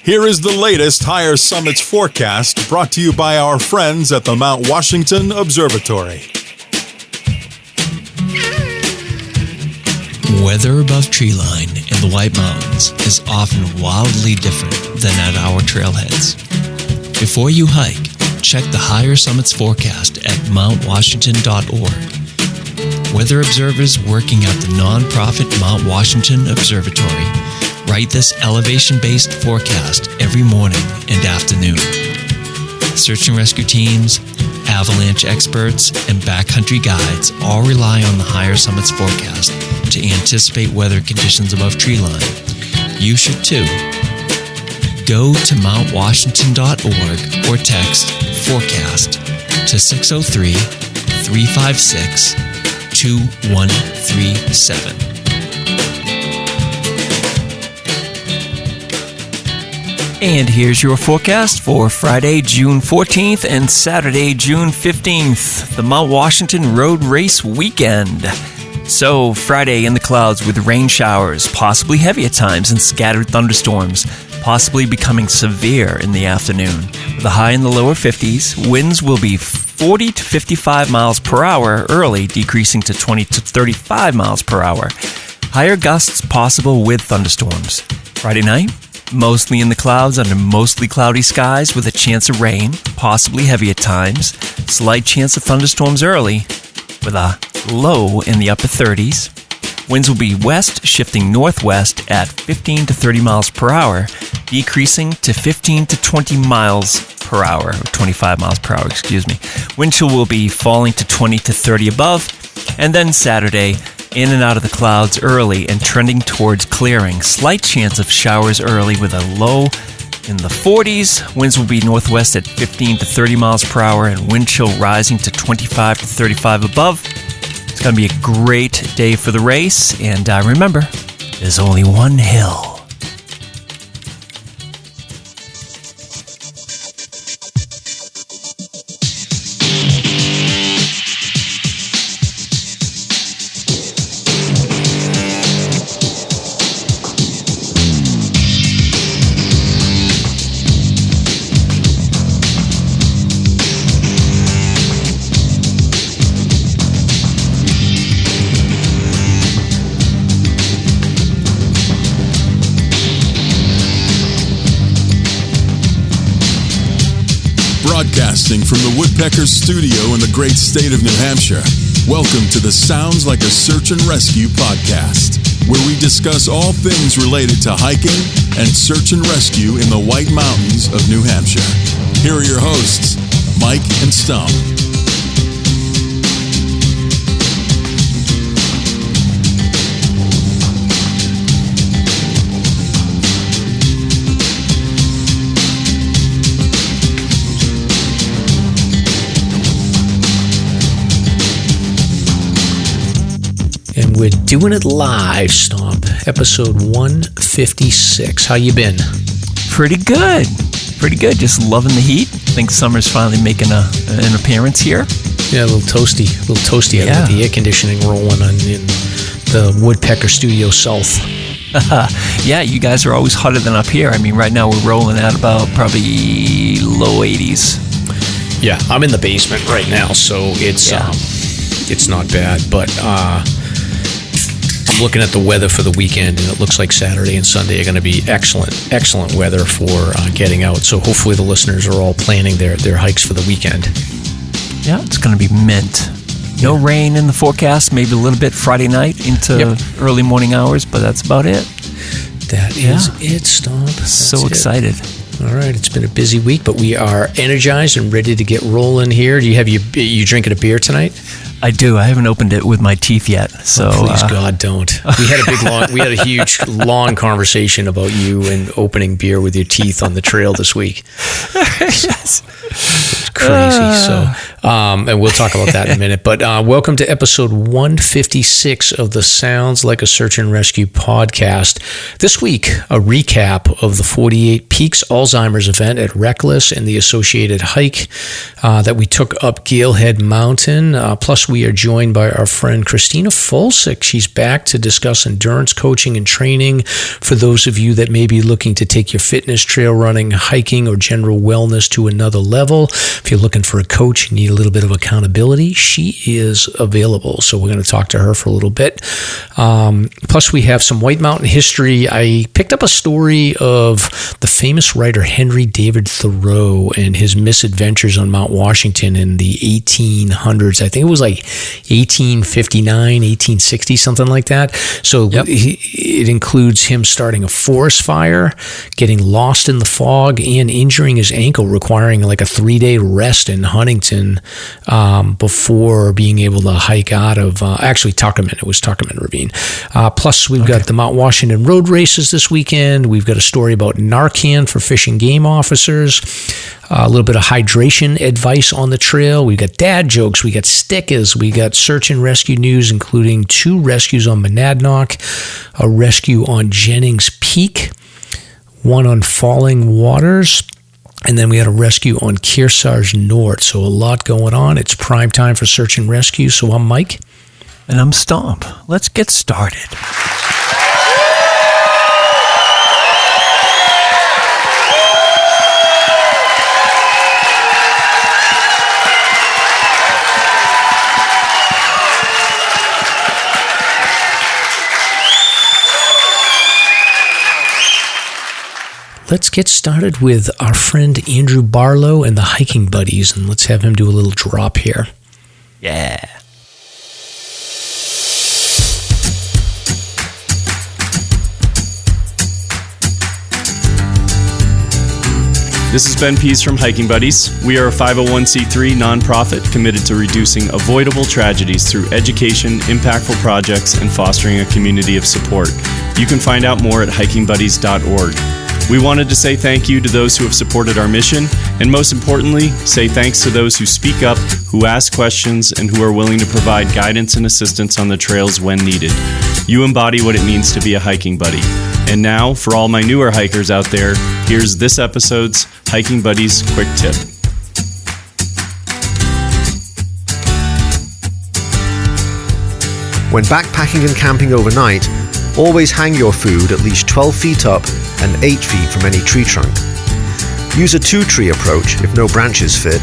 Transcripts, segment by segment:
Here is the latest Higher Summits forecast brought to you by our friends at the Mount Washington Observatory. Weather above treeline in the White Mountains is often wildly different than at our trailheads. Before you hike, check the Higher Summits forecast at mountwashington.org. Weather observers working at the nonprofit Mount Washington Observatory write this elevation-based forecast every morning and afternoon. Search and rescue teams, avalanche experts, and backcountry guides all rely on the Higher Summits forecast to anticipate weather conditions above treeline. You should too. Go to mountwashington.org or text forecast to 603-356-2137. And here's your forecast for Friday, June 14th and Saturday, June 15th, the Mount Washington Road Race weekend. So, Friday in the clouds with rain showers, possibly heavy at times, and scattered thunderstorms, possibly becoming severe in the afternoon. With a high in the lower 50s, winds will be 40 to 55 miles per hour early, decreasing to 20 to 35 miles per hour. Higher gusts possible with thunderstorms. Friday night, mostly in the clouds under mostly cloudy skies with a chance of rain, possibly heavy at times. Slight chance of thunderstorms early with a low in the upper 30s. Winds will be west, shifting northwest at 15 to 30 miles per hour, decreasing to 15 to 20 miles per hour, or 25 miles per hour, Wind chill will be falling to 20 to 30 above. And then Saturday, in and out of the clouds early and trending towards clearing. Slight chance of showers early with a low in the 40s. Winds will be northwest at 15 to 30 miles per hour and wind chill rising to 25 to 35 above. It's going to be a great day for the race. And remember, there's only one hill. Broadcasting from the Woodpeckers studio in the great state of New Hampshire. Welcome to the Sounds Like a Search and Rescue podcast, where we discuss all things related to hiking and search and rescue in the White Mountains of New Hampshire. Here are your hosts, Mike and Stump. And we're doing it live, Stomp. Episode 156. How you been? Pretty good. Just loving the heat. I think summer's finally making an appearance here. Yeah, a little toasty. Yeah. With the air conditioning rolling in the Woodpecker Studio South. Yeah, you guys are always hotter than up here. I mean, right now we're rolling at about probably low 80s. Yeah, I'm in the basement right now, so it's not bad. But I'm looking at the weather for the weekend, and it looks like Saturday and Sunday are going to be excellent weather for getting out. So hopefully the listeners are all planning their hikes for the weekend. Yeah, it's going to be mint. No rain in the forecast, maybe a little bit Friday night into early morning hours, but that's about it. That is it, Stomp. So excited. All right, it's been a busy week, but we are energized and ready to get rolling here. Do you drinking a beer tonight? I do. I haven't opened it with my teeth yet. So please, God, don't. We had a huge long conversation about you and opening beer with your teeth on the trail this week. Yes. It's crazy. And we'll talk about that in a minute. But welcome to episode 156 of the Sounds Like a Search and Rescue podcast. This week, a recap of the 48 Peaks Alzheimer's event at Reklis and the associated hike that we took up Galehead Mountain. Plus, Plus, we are joined by our friend Kristina Folcik. She's back to discuss endurance coaching and training for those of you that may be looking to take your fitness, trail running, hiking, or general wellness to another level. If you're looking for a coach, you need a little bit of accountability, she is available. So we're going to talk to her for a little bit. Plus, we have some White Mountain history. I picked up a story of the famous writer Henry David Thoreau and his misadventures on Mount Washington in the 1800s. I think it was like 1859, 1860, something like that. So it includes him starting a forest fire, getting lost in the fog, and injuring his ankle, requiring like a 3-day rest in Huntington before being able to hike out of, actually Tuckerman. It was Tuckerman Ravine. Plus, we've got the Mount Washington road races this weekend. We've got a story about Narcan for fish and game officers, a little bit of hydration advice on the trail. We've got dad jokes. We got stickers. We got search and rescue news, including 2 rescues on Monadnock, a rescue on Jennings Peak, one on Falling Waters, and then we had a rescue on Kearsarge North. So a lot going on. It's prime time for search and rescue. So I'm Mike. And I'm Stomp. Let's get started. Let's get started with our friend Andrew Barlow and the Hiking Buddies, and let's have him do a little drop here. Yeah. This is Ben Pease from Hiking Buddies. We are a 501c3 nonprofit committed to reducing avoidable tragedies through education, impactful projects, and fostering a community of support. You can find out more at hikingbuddies.org. We wanted to say thank you to those who have supported our mission, and most importantly, say thanks to those who speak up, who ask questions, and who are willing to provide guidance and assistance on the trails when needed. You embody what it means to be a hiking buddy. And now, for all my newer hikers out there, here's this episode's Hiking Buddies Quick Tip. When backpacking and camping overnight, always hang your food at least 12 feet up and 8 feet from any tree trunk. Use a 2-tree approach if no branches fit.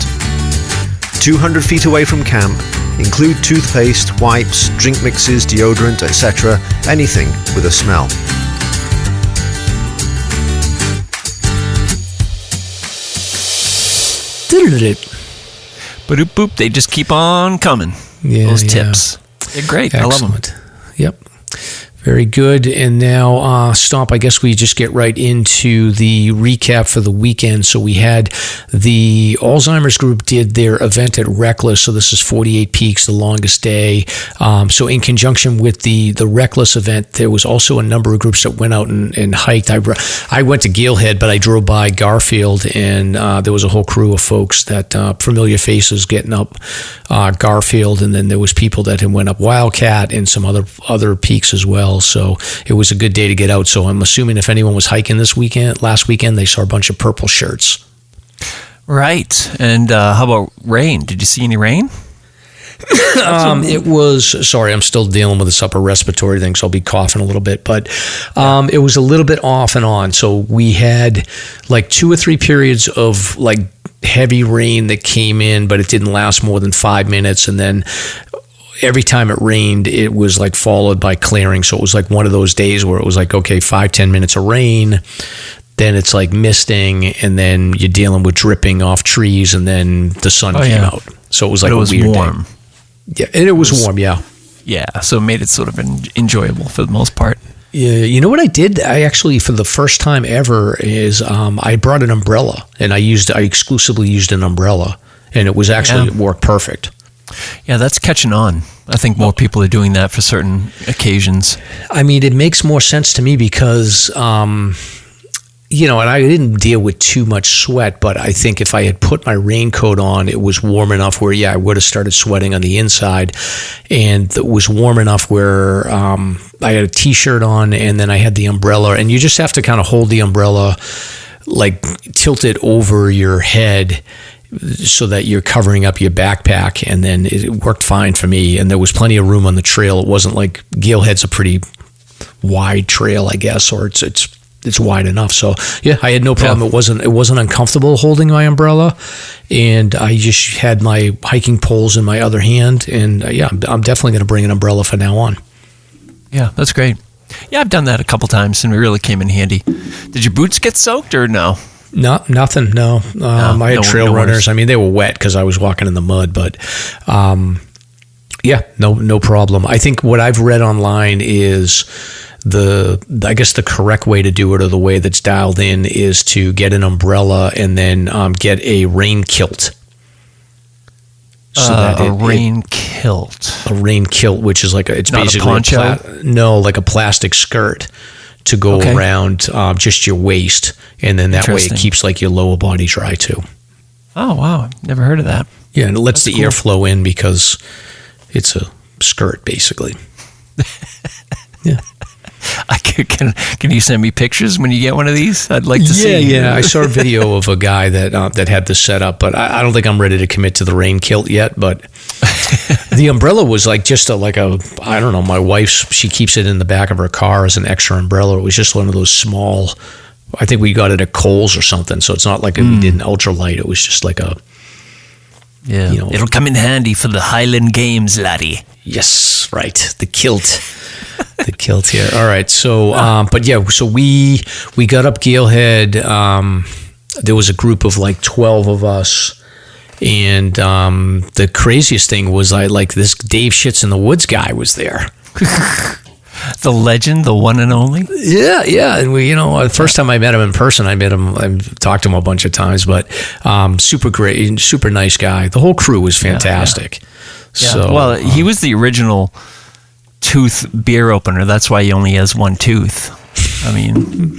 200 feet away from camp, include toothpaste, wipes, drink mixes, deodorant, etc., anything with a smell. Boop, boop, they just keep on coming. Those tips. They're great. Excellent. I love them. Yep. Very good. And now, Stomp, I guess we just get right into the recap for the weekend. So we had the Alzheimer's group did their event at Reklis. So this is 48 Peaks, the longest day. So in conjunction with the Reklis event, there was also a number of groups that went out and hiked. I went to Galehead, but I drove by Garfield, and there was a whole crew of folks that familiar faces getting up Garfield, and then there was people that had went up Wildcat and some other peaks as well. So it was a good day to get out. So I'm assuming if anyone was hiking last weekend, they saw a bunch of purple shirts. Right. And how about rain? Did you see any rain? It was, sorry, I'm still dealing with this upper respiratory thing, so I'll be coughing a little bit, but it was a little bit off and on. So we had like 2 or 3 periods of like heavy rain that came in, but it didn't last more than 5 minutes. And then every time it rained, it was like followed by clearing. So it was like one of those days where it was like, okay, 5-10 minutes of rain, then it's like misting, and then you're dealing with dripping off trees, and then the sun came out. So it was like a weird warm. day. Yeah, and it was warm, yeah. Yeah, so it made it sort of enjoyable for the most part. Yeah, you know what I did? I actually, for the first time ever, is I brought an umbrella, and I exclusively used an umbrella, and it was actually it worked perfect. Yeah, that's catching on. I think more people are doing that for certain occasions. I mean, it makes more sense to me because, and I didn't deal with too much sweat, but I think if I had put my raincoat on, it was warm enough where, I would have started sweating on the inside. And it was warm enough where I had a T-shirt on, and then I had the umbrella. And you just have to kind of hold the umbrella, like tilt it over your head, so that you're covering up your backpack, and then it worked fine for me. And there was plenty of room on the trail. It wasn't like Galehead's a pretty wide trail, I guess, or it's wide enough. So yeah, I had no problem. Yeah. It wasn't uncomfortable holding my umbrella, and I just had my hiking poles in my other hand. And I'm definitely going to bring an umbrella from now on. Yeah, that's great. Yeah, I've done that a couple times, and it really came in handy. Did your boots get soaked or no? No, nothing. No, I had trail runners. I mean, they were wet because I was walking in the mud, but no problem. I think what I've read online is I guess the correct way to do it, or the way that's dialed in, is to get an umbrella and then get a rain kilt. A rain kilt. A rain kilt, which is like it's not basically a poncho? like a plastic skirt to go around just your waist, and then that way it keeps like your lower body dry too. Oh wow, never heard of that. Yeah, and it lets the airflow in because it's a skirt basically. Yeah. Can you send me pictures when you get one of these? I'd like to see. Yeah. I saw a video of a guy that had this set up, but I don't think I'm ready to commit to the rain kilt yet. But the umbrella was like just I don't know. My wife's, she keeps it in the back of her car as an extra umbrella. It was just one of those small. I think we got it at Kohl's or something. So it's not like we did an ultralight. It was just like a. Yeah, it'll come in handy for the Highland Games, laddie. Yes, right. The kilt. The kilt here. All right. So, so we got up Galehead. There was a group of like 12 of us. And the craziest thing was this Dave Shits in the Woods guy was there. The legend, the one and only? Yeah. And we, the first time I met him in person, I've talked to him a bunch of times, but super great, super nice guy. The whole crew was fantastic. Yeah. So, he was the original tooth beer opener. That's why he only has one tooth. I mean,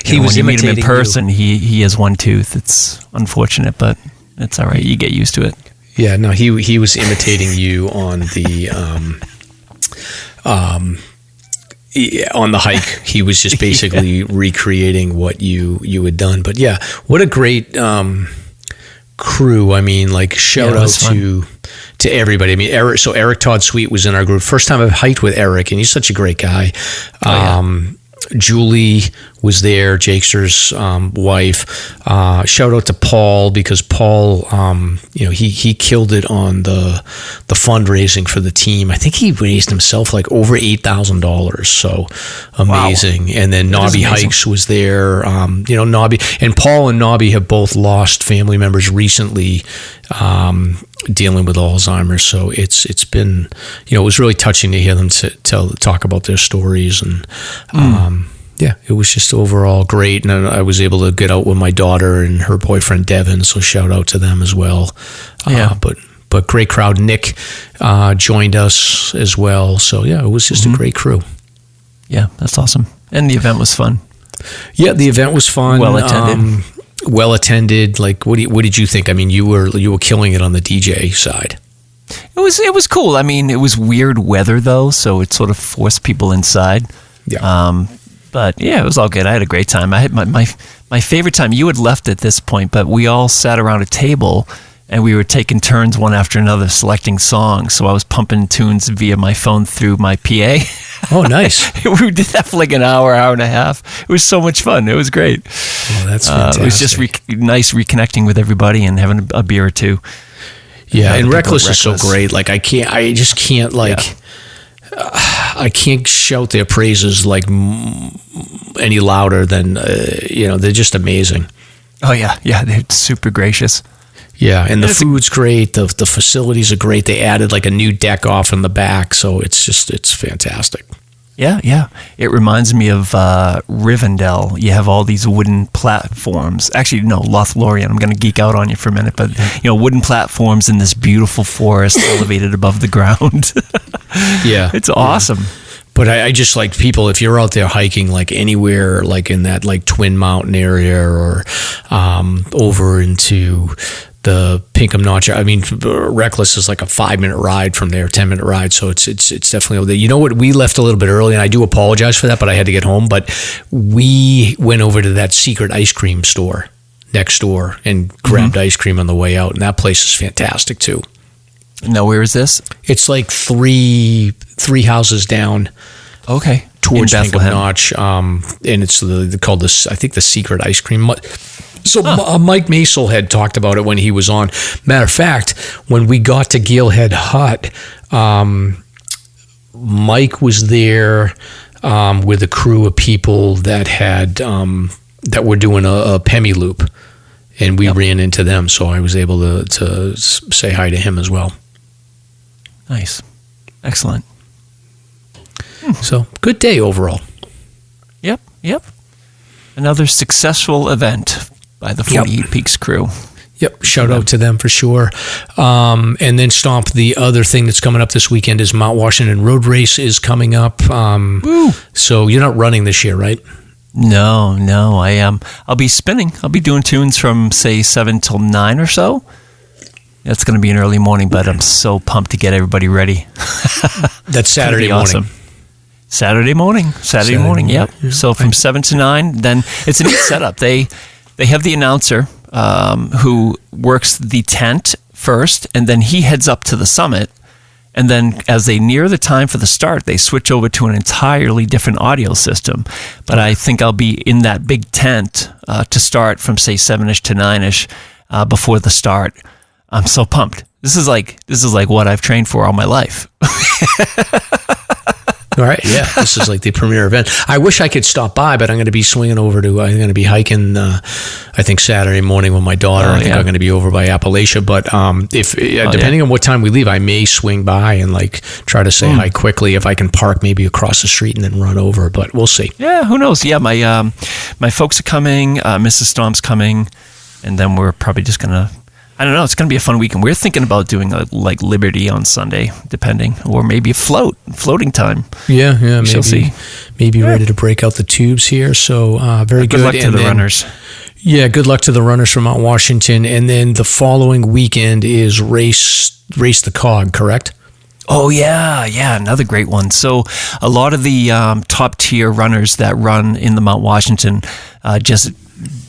when you meet him in person, he has one tooth. It's unfortunate, but it's all right. You get used to it. Yeah, no, he was imitating you on the on the hike. He was just basically recreating what you had done. But yeah, what a great crew. I mean, shout out to everybody. I mean, Eric Todd Sweet was in our group. First time I've hiked with Eric, and he's such a great guy. Julie was there, Jakester's wife. Shout out to Paul, because Paul, he killed it on the fundraising for the team. I think he raised himself over $8,000. So amazing. Wow. And then Nobby Hikes was there. Nobby and Paul and Nobby have both lost family members recently, dealing with Alzheimer's. So it's been, it was really touching to hear them talk about their stories. And it was just overall great. And I was able to get out with my daughter and her boyfriend Devin, so shout out to them as well. But great crowd. Nick joined us as well. So it was just a great crew. Yeah, that's awesome. And the event was fun. Yeah, the event was fun. Well attended. What did you think? I mean, you were killing it on the DJ side. It was cool. I mean, it was weird weather though, so it sort of forced people inside. Yeah. But yeah, it was all good. I had a great time. I had my favorite time. You had left at this point, but we all sat around a table and we were taking turns one after another selecting songs. So I was pumping tunes via my phone through my PA. Oh, nice. We did that for an hour and a half. It was so much fun. It was great. Oh, that's fantastic. It was just nice reconnecting with everybody and having a beer or two. Yeah, and Reklis is so great. I can't shout their praises any louder than they're just amazing. Oh yeah, they're super gracious. Yeah, and the food's great. The facilities are great. They added a new deck off in the back, so it's fantastic. Yeah. It reminds me of Rivendell. You have all these wooden platforms. Actually, no, Lothlorien. I'm going to geek out on you for a minute, but wooden platforms in this beautiful forest elevated above the ground. Yeah, it's awesome. Yeah. But I just people, if you're out there hiking anywhere in that Twin Mountain area or over into the Pinkham Notch. I mean, Reklis is a 5-minute ride from there, 10-minute ride. So it's definitely over there. You know what? We left a little bit early, and I do apologize for that, but I had to get home. But we went over to that secret ice cream store next door and grabbed ice cream on the way out. And that place is fantastic too. Now, where is this? It's like three houses down. Okay. Towards Bethlehem Notch. And it's called this, I think, the Secret Ice Cream. So Mike Masel had talked about it when he was on. Matter of fact, when we got to Galehead Hut, Mike was there with a crew of people that had that were doing a Pemi loop, and we ran into them. So I was able to say hi to him as well. Nice, excellent. So good day overall. Yep. Another successful event by the 48 Peaks crew. Yep, shout out to them for sure. And then Stomp, the other thing that's coming up this weekend is Mount Washington Road Race is coming up. So you're not running this year, right? No, I am. I'll be spinning. I'll be doing tunes from, say, 7 till 9 or so. It's going to be an early morning, but I'm so pumped to get everybody ready. That's Saturday morning. Awesome. Saturday morning, yep. So from 7 to 9, then it's a neat setup. They have the announcer who works the tent first, and then he heads up to the summit. And then as they near the time for the start, they switch over to an entirely different audio system. But I think I'll be in that big tent to start from, say, 7-ish to 9-ish before the start. I'm so pumped. This is like what I've trained for all my life. All right, yeah, this is like the premier event. I wish I could stop by, but I'm going to be swinging over to, I'm going to be hiking, I think Saturday morning with my daughter. I think I'm going to be over by Appalachia, but depending on what time we leave, I may swing by and like try to say hi quickly if I can park maybe across the street and then run over, but we'll see. Yeah, who knows? Yeah, my folks are coming, Mrs. Stomp's coming, and then we're probably just going to, I don't know. It's going to be a fun weekend. We're thinking about doing like Liberty on Sunday, depending, or maybe a floating time. Yeah. Maybe ready to break out the tubes here. So very good. Good luck to the runners. Yeah, good luck to the runners from Mount Washington. And then the following weekend is race the Cog, correct? Oh yeah, another great one. So a lot of the top tier runners that run in the Mount Washington just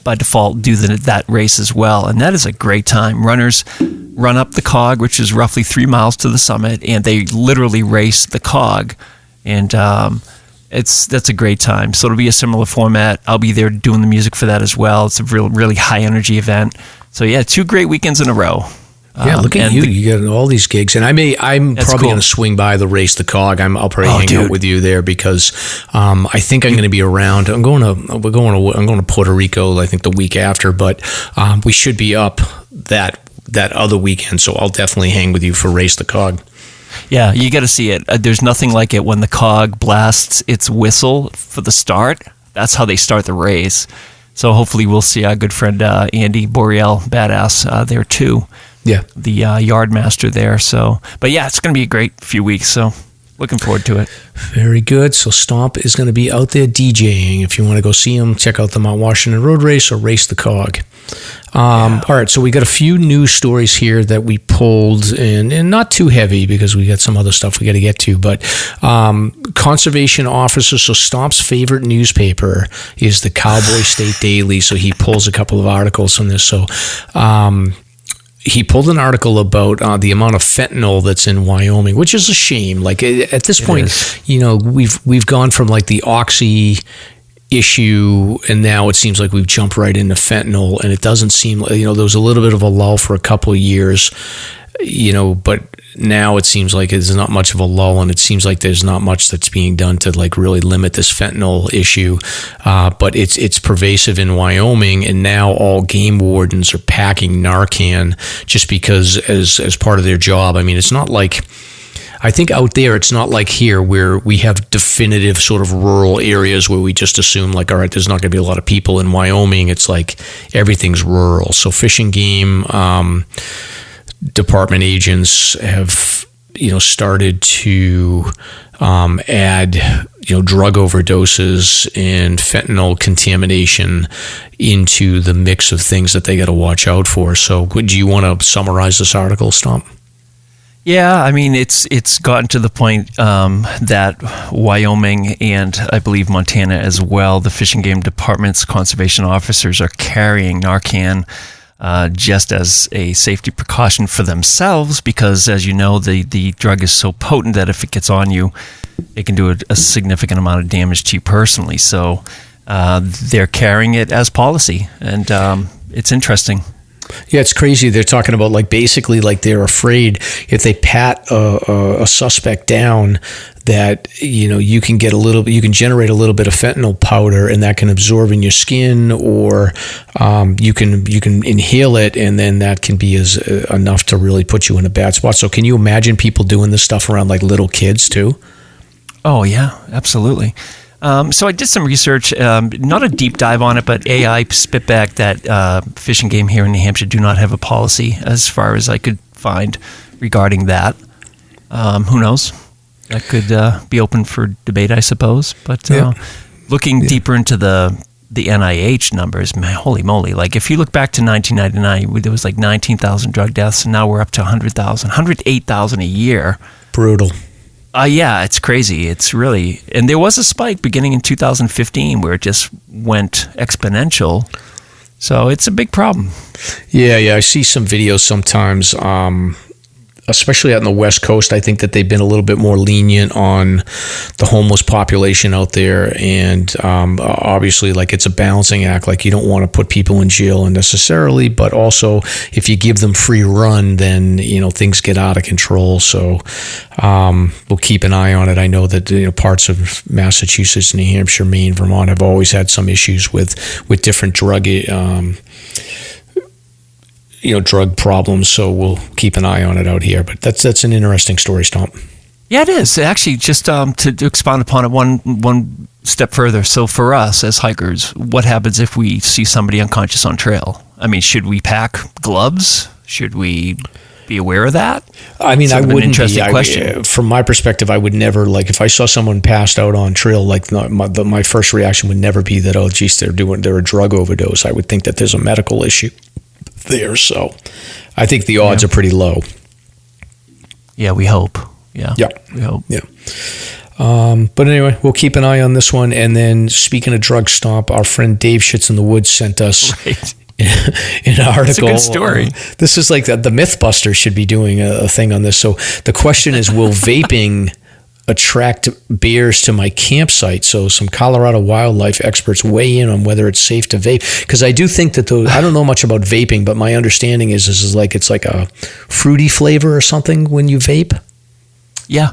by default do that race as well, and that is a great time. Runners run up the Cog, which is roughly 3 miles to the summit, and they literally race the Cog, and that's a great time. So it'll be a similar format. I'll be there doing the music for that as well. It's a really high energy event. So yeah, 2 great weekends in a row. Yeah, look at you. You got all these gigs, and I'm probably going to swing by the Race the Cog. I'll probably hang out with you there because I think I'm going to be around. I'm going to Puerto Rico, I think the week after, but we should be up that other weekend, so I'll definitely hang with you for Race the Cog. Yeah, you got to see it. There's nothing like it when the Cog blasts its whistle for the start. That's how they start the race. So hopefully we'll see our good friend Andy Boreal, badass, there too. Yeah, the yard master there. So, but yeah, it's going to be a great few weeks. So, looking forward to it. Very good. So, Stomp is going to be out there DJing. If you want to go see him, check out the Mount Washington Road Race or Race the Cog. All right, so we got a few news stories here that we pulled, and not too heavy because we got some other stuff we got to get to. But conservation officers. So, Stomp's favorite newspaper is the Cowboy State Daily. So he pulls a couple of articles from this. So. He pulled an article about the amount of fentanyl that's in Wyoming, which is a shame. Like at this point, we've gone from like the oxy issue, and now it seems like we've jumped right into fentanyl, and it doesn't seem like, there was a little bit of a lull for a couple of years, but now it seems like there's not much of a lull, and it seems like there's not much that's being done to like really limit this fentanyl issue. But it's pervasive in Wyoming, and now all game wardens are packing Narcan just because as part of their job. I mean, it's not like, I think out there, it's not like here where we have definitive sort of rural areas where we just assume like, all right, there's not going to be a lot of people in Wyoming. It's like everything's rural. So Fish and Game department agents have started to add drug overdoses and fentanyl contamination into the mix of things that they got to watch out for. So do you want to summarize this article, Stomp? Yeah, I mean, it's gotten to the point that Wyoming and I believe Montana as well, the Fish and Game Department's conservation officers are carrying Narcan just as a safety precaution for themselves because, as you know, the drug is so potent that if it gets on you, it can do a significant amount of damage to you personally. So they're carrying it as policy, and it's interesting. Yeah, it's crazy. They're talking about basically they're afraid if they pat a suspect down that you can generate a little bit of fentanyl powder and that can absorb in your skin, or you can inhale it and then that can be enough to really put you in a bad spot. So can you imagine people doing this stuff around little kids too? Oh yeah, absolutely. So I did some research, not a deep dive on it, but AI spit back that Fish and Game here in New Hampshire do not have a policy as far as I could find regarding that. Who knows? That could be open for debate, I suppose. But looking deeper into the NIH numbers, man, holy moly. If you look back to 1999, there was 19,000 drug deaths, and now we're up to 100,000, 108,000 a year. Brutal. Yeah, it's crazy. It's really, and there was a spike beginning in 2015 where it just went exponential. So it's a big problem. Yeah. I see some videos sometimes, especially out in the West Coast. I think that they've been a little bit more lenient on the homeless population out there. And obviously, it's a balancing act. You don't want to put people in jail unnecessarily, but also if you give them free run, then, things get out of control. So we'll keep an eye on it. I know that, parts of Massachusetts, New Hampshire, Maine, Vermont have always had some issues with different drug drug problems, so we'll keep an eye on it out here. But that's an interesting story, Stomp. Yeah, it is. Actually, just to expound upon it one step further. So for us as hikers, what happens if we see somebody unconscious on trail? I mean, should we pack gloves? Should we be aware of that? I mean, I wouldn't. Interesting question. From my perspective, I would never, if I saw someone passed out on trail, my first reaction would never be that, oh, geez, they're a drug overdose. I would think that there's a medical issue there. So I think the odds are pretty low. Yeah, we hope. Yeah. We hope. Yeah. But anyway, we'll keep an eye on this one. And then speaking of drug stomp, our friend Dave Shits in the Woods sent us an article. It's a good story. This is the Mythbusters should be doing a thing on this. So the question is, will vaping attract bears to my campsite? So some Colorado wildlife experts weigh in on whether it's safe to vape, because I do think that I don't know much about vaping, but my understanding is this is it's a fruity flavor or something when you vape. Yeah.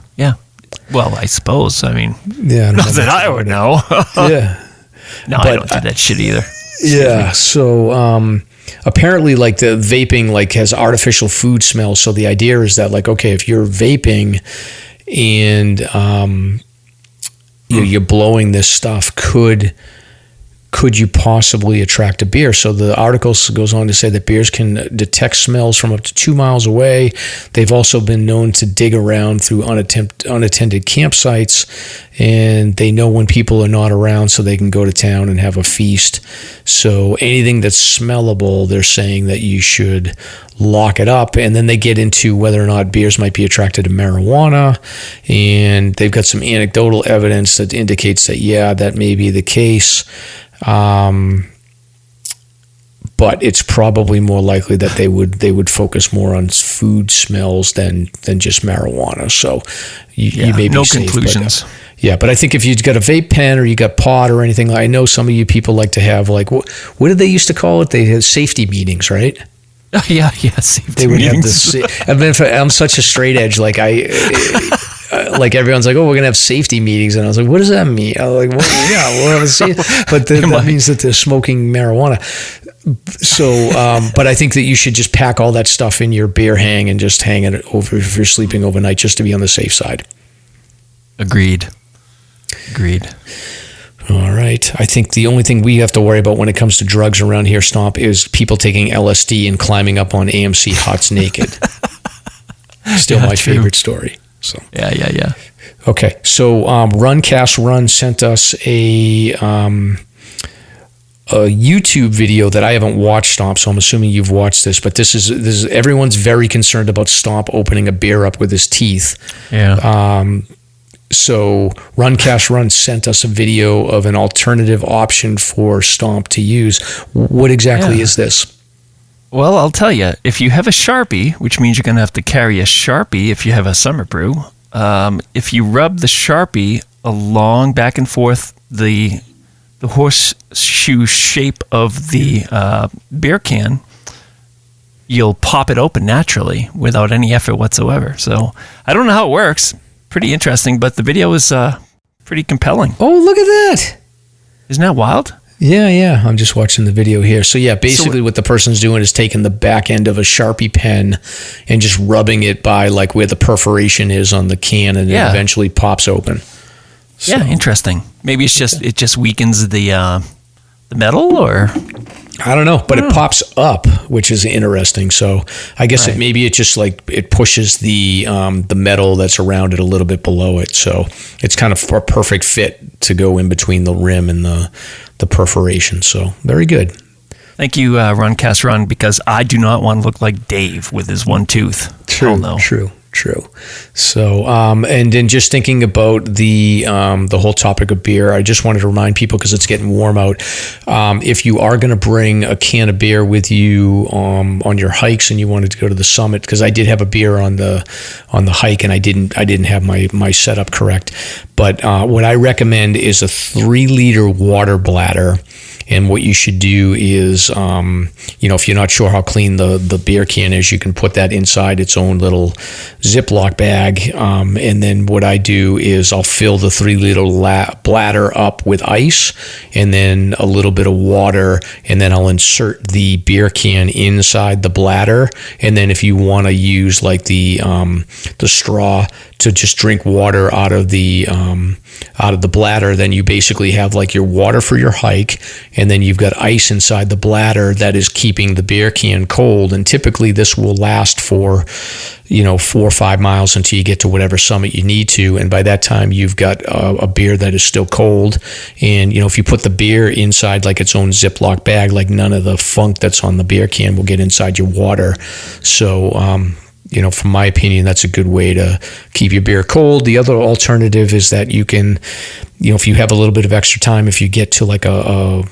Well, I suppose. I mean, not that I would know. Yeah. No, I don't do that shit either. Yeah. So apparently, the vaping has artificial food smell. So the idea is that okay, if you're vaping and you're blowing this stuff, could you possibly attract a bear? So the article goes on to say that bears can detect smells from up to 2 miles away. They've also been known to dig around through unattended campsites, and they know when people are not around, so they can go to town and have a feast. So anything that's smellable, they're saying that you should lock it up. And then they get into whether or not bears might be attracted to marijuana, and they've got some anecdotal evidence that indicates that that may be the case. But it's probably more likely that they would focus more on food smells than just marijuana. So you may be no safe, conclusions. But I think if you've got a vape pen or you got pot or anything, I know some of you people like to have what did they used to call it? They had safety meetings, right? Yeah, safety they would meetings. Have this. I'm such a straight edge. Everyone's like, oh, we're gonna have safety meetings, and I was like, what does that mean? I was like, well, we'll have a safety, but that means that they're smoking marijuana. So, but I think that you should just pack all that stuff in your bear hang and just hang it over if you're sleeping overnight, just to be on the safe side. Agreed. All right. I think the only thing we have to worry about when it comes to drugs around here, Stomp, is people taking LSD and climbing up on AMC huts naked. Still my favorite story. So Yeah. Okay. So Runcast Run sent us a YouTube video that I haven't watched, Stomp, so I'm assuming you've watched this, but this is everyone's very concerned about Stomp opening a beer up with his teeth. Yeah. So Runcast Run sent us a video of an alternative option for Stomp to use. What exactly is this? Well, I'll tell you, if you have a Sharpie, which means you're going to have to carry a Sharpie if you have a summer brew, if you rub the Sharpie along back and forth the horseshoe shape of the beer can, you'll pop it open naturally without any effort whatsoever. So I don't know how it works. Pretty interesting, but the video is pretty compelling. Oh, look at that. Isn't that wild? Yeah. I'm just watching the video here. So yeah, basically what the person's doing is taking the back end of a Sharpie pen and just rubbing it by like where the perforation is on the can, and it eventually pops open. So. Yeah, interesting. Maybe it just weakens the metal, or I don't know, but it pops up, which is interesting. So I guess maybe it just like it pushes the metal that's around it a little bit below it. So it's kind of a perfect fit to go in between the rim and the perforation. So very good. Thank you, Runcast Run, because I do not want to look like Dave with his one tooth. True. So, and then just thinking about the whole topic of beer, I just wanted to remind people, because it's getting warm out, if you are going to bring a can of beer with you on your hikes and you wanted to go to the summit, because I did have a beer on the hike and I didn't have my setup correct, but what I recommend is a 3-liter water bladder. And what you should do is, if you're not sure how clean the beer can is, you can put that inside its own little Ziploc bag. And then what I do is I'll fill the 3-liter bladder up with ice and then a little bit of water. And then I'll insert the beer can inside the bladder. And then if you want to use like the straw to just drink water out of the bladder, then you basically have like your water for your hike, and then you've got ice inside the bladder that is keeping the beer can cold. And typically this will last for 4 or 5 miles until you get to whatever summit you need to, and by that time you've got a beer that is still cold. And if you put the beer inside like its own Ziploc bag, like none of the funk that's on the beer can will get inside your water. So from my opinion, that's a good way to keep your beer cold. The other alternative is that you can, if you have a little bit of extra time, if you get to like a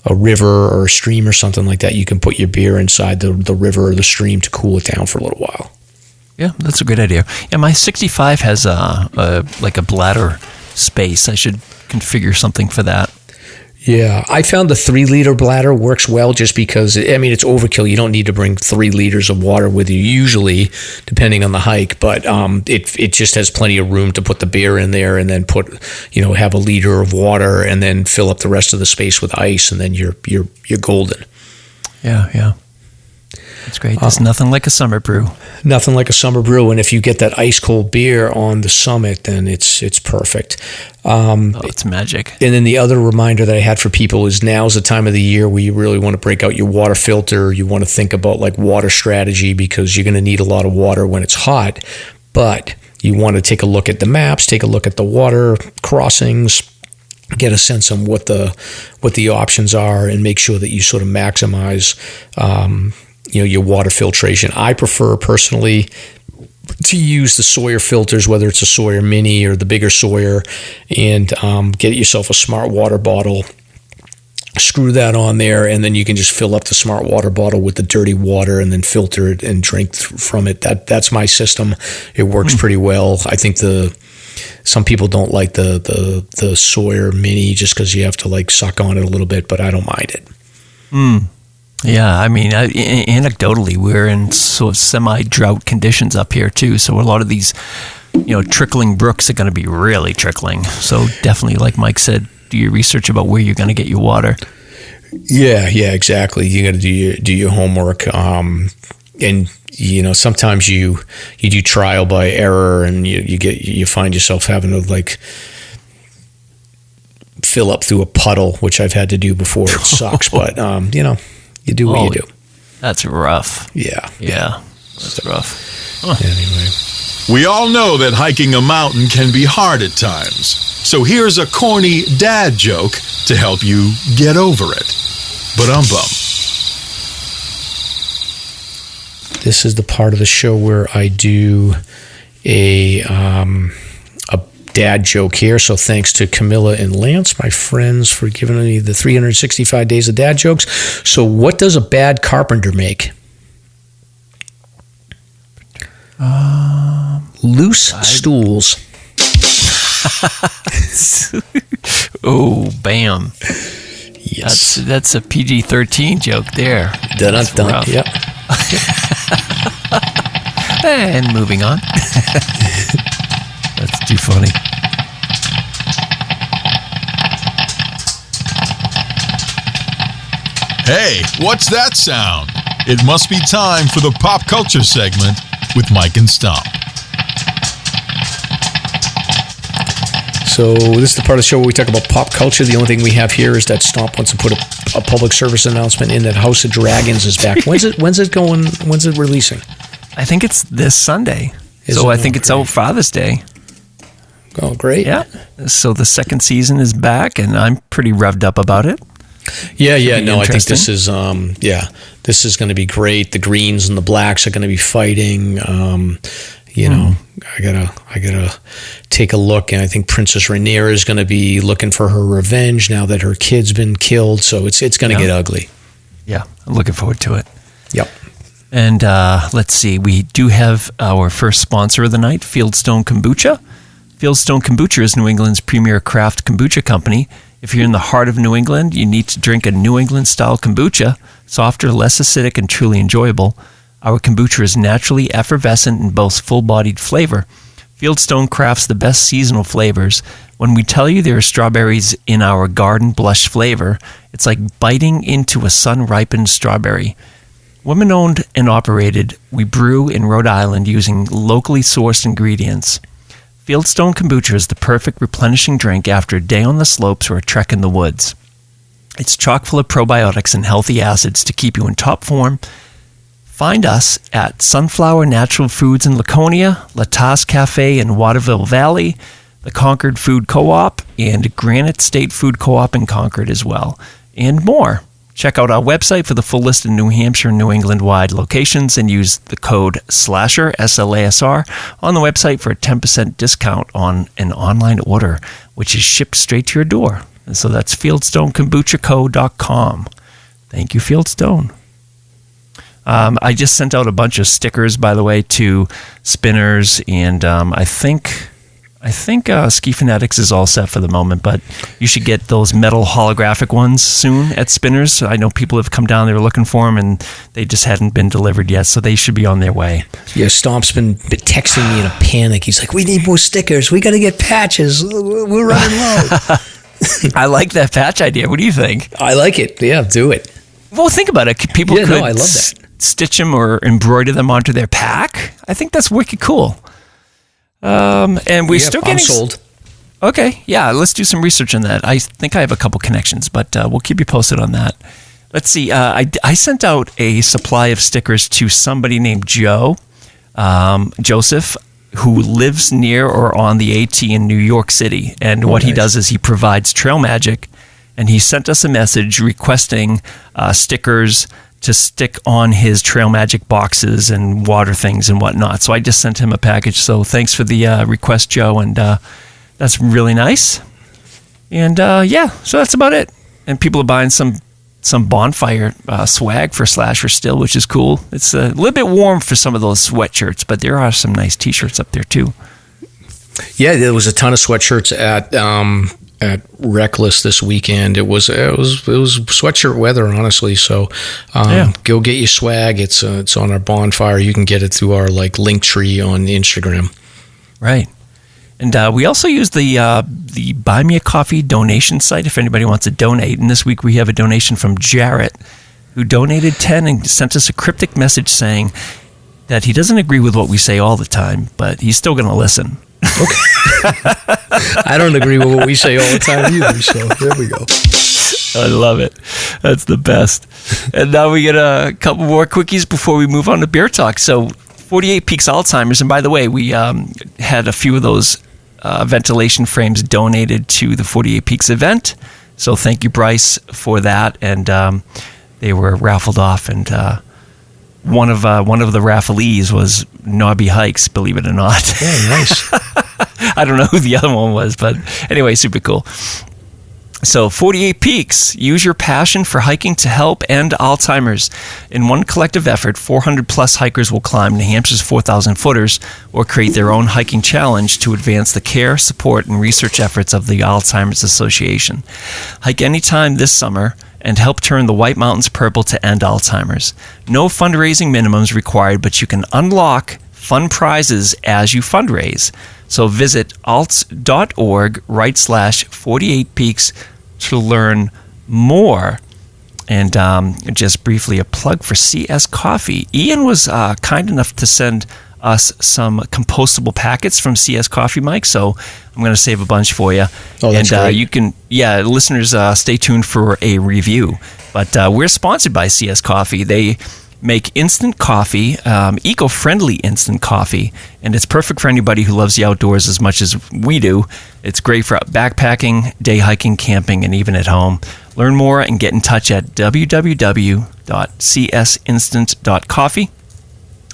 river or a stream or something like that, you can put your beer inside the river or the stream to cool it down for a little while. Yeah, that's a great idea. Yeah, my 65 has a bladder space. I should configure something for that. Yeah, I found the 3-liter bladder works well just because, it's overkill. You don't need to bring 3 liters of water with you usually, depending on the hike, but it just has plenty of room to put the beer in there and then have a liter of water and then fill up the rest of the space with ice, and then you're golden. Yeah. That's great. There's nothing like a summer brew. Nothing like a summer brew, and if you get that ice cold beer on the summit, then it's perfect. It's magic. And then the other reminder that I had for people is now's the time of the year where you really want to break out your water filter. You want to think about like water strategy, because you're going to need a lot of water when it's hot, but you want to take a look at the maps, take a look at the water crossings, get a sense on what the options are, and make sure that you sort of maximize your water filtration. I prefer personally to use the Sawyer filters, whether it's a Sawyer Mini or the bigger Sawyer, and get yourself a smart water bottle, screw that on there, and then you can just fill up the smart water bottle with the dirty water and then filter it and drink from it. That's my system. It works pretty well. I think some people don't like the Sawyer Mini just because you have to like suck on it a little bit, but I don't mind it. Yeah, anecdotally, we're in sort of semi-drought conditions up here too. So a lot of these, trickling brooks are going to be really trickling. So definitely, like Mike said, do your research about where you're going to get your water. Yeah, exactly. You got to do your homework. And sometimes you do trial by error, and you find yourself having to like fill up through a puddle, which I've had to do before. It sucks, but you do what you do. That's rough. Yeah. That's rough. Anyway. We all know that hiking a mountain can be hard at times. So here's a corny dad joke to help you get over it. Ba-dum-bum. This is the part of the show where I do a dad joke here. So thanks to Camilla and Lance, my friends, for giving me the 365 days of dad jokes. So what does a bad carpenter make? Loose stools. Oh, bam. Yes. That's a PG-13 joke there. That's done. rough. Yep. And moving on. That's too funny. Hey, what's that sound? It must be time for the pop culture segment with Mike and Stomp. So this is the part of the show where we talk about pop culture. The only thing we have here is that Stomp wants to put a public service announcement in that House of Dragons is back. When's it releasing? I think it's this Sunday. Is so it? I think it's out Father's Day. Oh, great. Yeah. So the second season is back, and I'm pretty revved up about it. Yeah. No, I think this is this is going to be great. The greens and the blacks are going to be fighting. You know, I gotta take a look, and I think Princess Rhaenyra is going to be looking for her revenge now that her kid's been killed. So it's going to get ugly. Yeah, I'm looking forward to it. Yep. And let's see, we do have our first sponsor of the night, Fieldstone Kombucha. Fieldstone Kombucha is New England's premier craft kombucha company. If you're in the heart of New England, you need to drink a New England-style kombucha, softer, less acidic, and truly enjoyable. Our kombucha is naturally effervescent and boasts full-bodied flavor. Fieldstone crafts the best seasonal flavors. When we tell you there are strawberries in our garden blush flavor, it's like biting into a sun-ripened strawberry. Women-owned and operated, we brew in Rhode Island using locally sourced ingredients. Fieldstone Kombucha is the perfect replenishing drink after a day on the slopes or a trek in the woods. It's chock full of probiotics and healthy acids to keep you in top form. Find us at Sunflower Natural Foods in Laconia, La Tasse Cafe in Waterville Valley, the Concord Food Co-op, and Granite State Food Co-op in Concord as well, and more. Check out our website for the full list of New Hampshire and New England-wide locations and use the code SLASHER, SLASR, on the website for a 10% discount on an online order, which is shipped straight to your door. And so that's fieldstonekombuchaco.com. Thank you, Fieldstone. I just sent out a bunch of stickers, by the way, to Spinners, and I think Ski Fanatics is all set for the moment, but you should get those metal holographic ones soon at Spinners. I know people have come down there looking for them, and they just hadn't been delivered yet, so they should be on their way. Yeah, Stomp's been texting me in a panic. He's like, we need more stickers. We got to get patches. We're running low. I like that patch idea. What do you think? I like it. Yeah, do it. Well, think about it. People could I love that. Stitch them or embroider them onto their pack. I think that's wicked cool. And we're still getting... I'm sold. Okay, yeah, let's do some research on that. I think I have a couple connections, but we'll keep you posted on that. Let's see, I sent out a supply of stickers to somebody named Joseph, who lives near or on the AT in New York City. And what he does is he provides trail magic, and he sent us a message requesting stickers to stick on his trail magic boxes and water things and whatnot. So I just sent him a package. So thanks for the request, Joe, and that's really nice. And so that's about it. And people are buying some bonfire swag for Slasher still, which is cool. It's a little bit warm for some of those sweatshirts, but there are some nice T-shirts up there too. Yeah, there was a ton of sweatshirts at Reklis this weekend. It was sweatshirt weather, honestly. So go get your swag. It's on our bonfire. You can get it through our link tree on Instagram. Right. And we also use the Buy Me a Coffee donation site if anybody wants to donate. And this week we have a donation from Jarrett, who donated 10 and sent us a cryptic message saying that he doesn't agree with what we say all the time, but he's still going to listen. Okay. I don't agree with what we say all the time either, so there we go. I love it. That's the best. And now we get a couple more quickies before we move on to beer talk. So 48 Peaks Alzheimer's, and by the way, we had a few of those ventilation frames donated to the 48 Peaks event. So thank you, Bryce, for that. And they were raffled off, and one of the rafflees was Knobby Hikes, believe it or not. Yeah, nice. I don't know who the other one was, but anyway, super cool. So 48 Peaks, use your passion for hiking to help end Alzheimer's. In one collective effort, 400 plus hikers will climb New Hampshire's 4,000 footers or create their own hiking challenge to advance the care, support, and research efforts of the Alzheimer's Association. Hike anytime this summer and help turn the White Mountains purple to end Alzheimer's. No fundraising minimums required, but you can unlock fun prizes as you fundraise. So visit alts.org/48peaks to learn more. And just briefly, a plug for CS Coffee. Ian was kind enough to send us some compostable packets from CS Coffee, Mike. So I'm going to save a bunch for you. Oh, that's great. You can, listeners, stay tuned for a review. But we're sponsored by CS Coffee. They make instant coffee, eco-friendly instant coffee, and it's perfect for anybody who loves the outdoors as much as we do. It's great for backpacking, day hiking, camping, and even at home. Learn more and get in touch at www.csinstant.coffee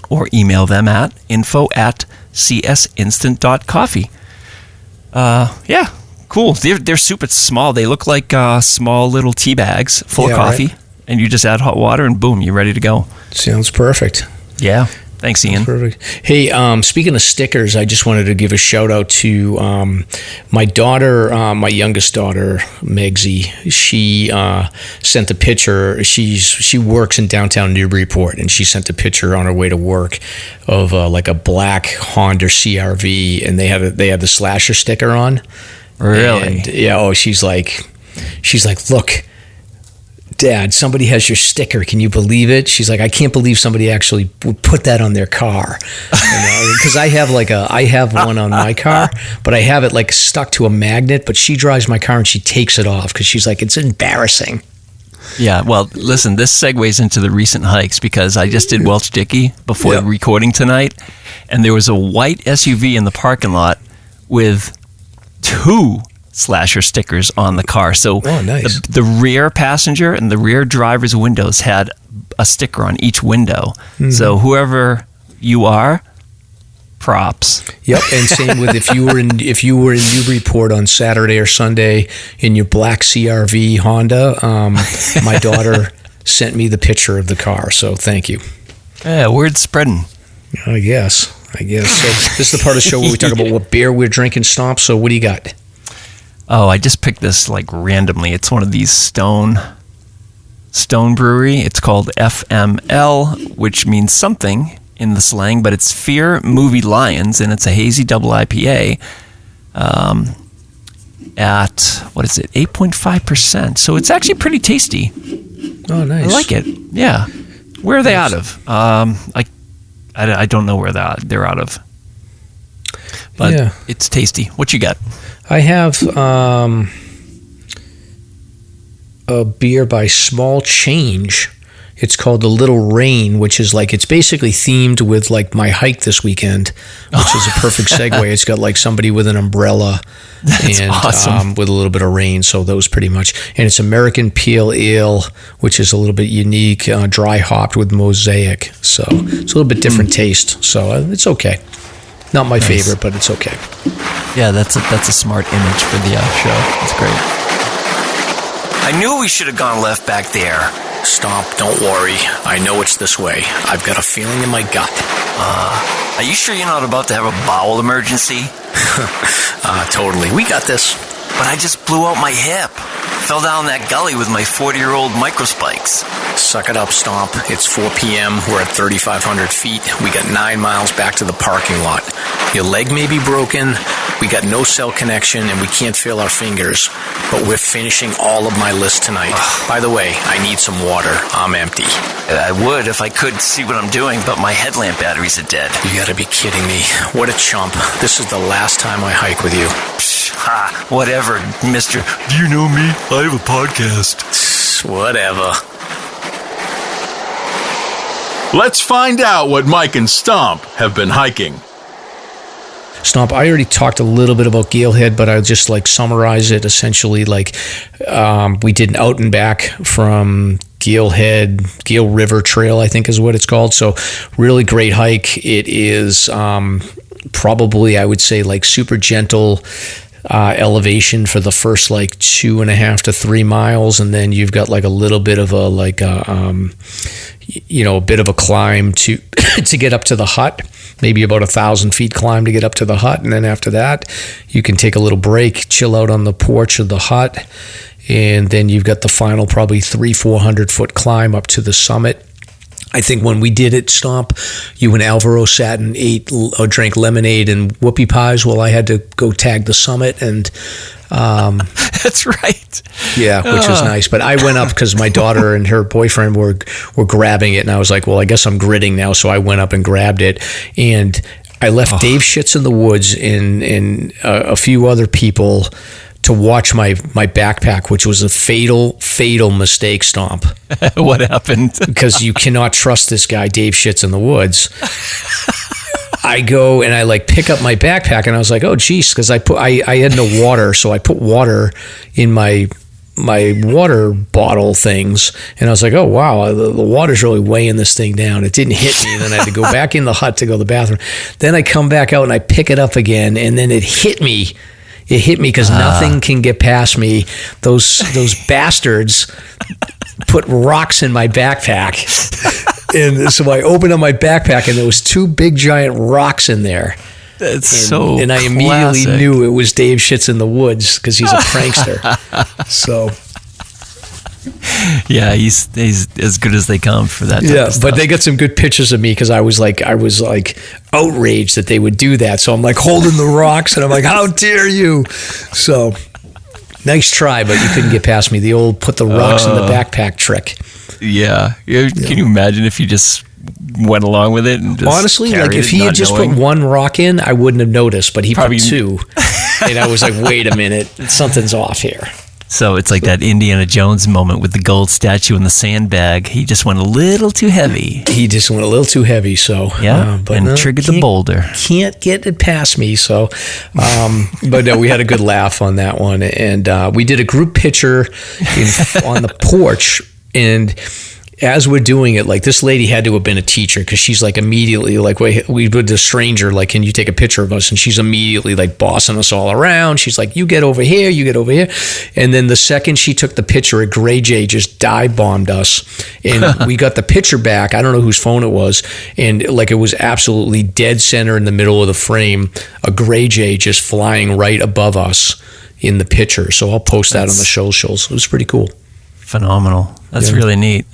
or email them at info@csinstant.coffee. Yeah, cool. They're super small. They look like small little tea bags full of coffee. Right. And you just add hot water and boom, you're ready to go. Sounds perfect. Yeah. Thanks, Ian. Perfect. Hey, speaking of stickers, I just wanted to give a shout out to my daughter, my youngest daughter, Megsy. She sent a picture. She works in downtown Newburyport, and she sent a picture on her way to work of like a black Honda CR-V, and they had the Slasher sticker on. Really? And, she's like, look, Dad, somebody has your sticker. Can you believe it? She's like, I can't believe somebody actually would put that on their car. Because I have one on my car, but I have it like stuck to a magnet. But she drives my car and she takes it off because she's like, it's embarrassing. Yeah, well, listen, this segues into the recent hikes because I just did Welch Dickey before recording tonight, and there was a white SUV in the parking lot with 2 Slasher stickers on the car. So nice. the rear passenger and the rear driver's windows had a sticker on each window. Mm-hmm. So whoever you are, props. Yep, and same with if you were in Newburyport on Saturday or Sunday in your black CR-V Honda, my daughter sent me the picture of the car, so thank you. Yeah, word's spreading. I guess. So this is the part of the show where we talk about what beer we're drinking, Stomp. So what do you got? Oh, I just picked this like randomly. It's one of these Stone Brewery. It's called FML, which means something in the slang, but it's Fear Movie Lions, and it's a hazy double IPA at, 8.5%. So it's actually pretty tasty. Oh, nice. I like it. Yeah. Where are they out of? I don't know where they're out of. But it's tasty. What you got? I have a beer by Small Change. It's called The Little Rain, which is like, it's basically themed with like my hike this weekend, which is a perfect segue. It's got like somebody with an umbrella. That's awesome. With a little bit of rain, so those pretty much. And it's American Pale Ale, which is a little bit unique, dry hopped with Mosaic. So it's a little bit different taste. So it's okay. Not my favorite, but it's okay. Yeah, that's a smart image for the show. It's great. I knew we should have gone left back there. Stomp, don't worry. I know it's this way. I've got a feeling in my gut. Are you sure you're not about to have a bowel emergency? Totally. We got this. But I just blew out my hip. Fell down that gully with my 40-year-old microspikes. Suck it up, Stomp. It's 4 p.m. We're at 3,500 feet. We got 9 miles back to the parking lot. Your leg may be broken. We got no cell connection, and we can't feel our fingers. But we're finishing all of my list tonight. By the way, I need some water. I'm empty. I would if I could see what I'm doing, but my headlamp batteries are dead. You gotta be kidding me. What a chump. This is the last time I hike with you. Whatever, mister. Do you know me? I have a podcast. Whatever. Let's find out what Mike and Stomp have been hiking. Stomp, I already talked a little bit about Galehead, but I'll just like summarize it essentially. Like we did an out and back from Gale River Trail, I think is what it's called. So really great hike. It is probably, I would say, like super gentle elevation for the first like 2.5 to 3 miles, and then you've got like a little bit of a like a bit of a climb to to get up to the hut, maybe about 1,000 feet climb to get up to the hut, and then after that you can take a little break, chill out on the porch of the hut, and then you've got the final probably 300-400 foot climb up to the summit. I think when we did it, Stomp, you and Alvaro sat and ate or drank lemonade and whoopie pies while I had to go tag the summit. And that's right. Yeah, which was nice. But I went up because my daughter and her boyfriend were grabbing it, and I was like, well, I guess I'm gridding now. So I went up and grabbed it, and I left Dave Shits in the Woods and a few other people to watch my backpack, which was a fatal mistake, Stomp. What happened? Because you cannot trust this guy, Dave Shits in the Woods. I go and I like pick up my backpack, and I was like, oh geez, because I had no water, so I put water in my water bottle things, and I was like, oh wow, the water's really weighing this thing down. It didn't hit me, and then I had to go back in the hut to go to the bathroom. Then I come back out and I pick it up again, and then it hit me. It hit me because nothing can get past me. Those bastards put rocks in my backpack. And so I opened up my backpack, and there was 2 big giant rocks in there. And I immediately knew it was Dave Shits in the Woods because he's a prankster. So yeah, he's as good as they come for that type of stuff. But they got some good pictures of me because I was like outraged that they would do that. So I'm like holding the rocks, and I'm like, how dare you? So nice try, but you couldn't get past me. The old put the rocks in the backpack trick. Yeah. Can you imagine if you just went along with it? And just honestly, like if he had just put 1 rock in, I wouldn't have noticed, but he probably put 2. And I was like, wait a minute, something's off here. So it's like that Indiana Jones moment with the gold statue and the sandbag. He just went a little too heavy. So and triggered the boulder. Can't get it past me. So, but no, we had a good laugh on that one, and we did a group picture on the porch. And as we're doing it, like this lady had to have been a teacher because she's like immediately like we did the stranger, like, can you take a picture of us? And she's immediately like bossing us all around. She's like, you get over here. And then the second she took the picture, a Gray Jay just dive bombed us, and we got the picture back. I don't know whose phone it was, and like it was absolutely dead center in the middle of the frame, a Gray Jay just flying right above us in the picture. So I'll post that on the shows. It was pretty cool. Phenomenal. That's really neat.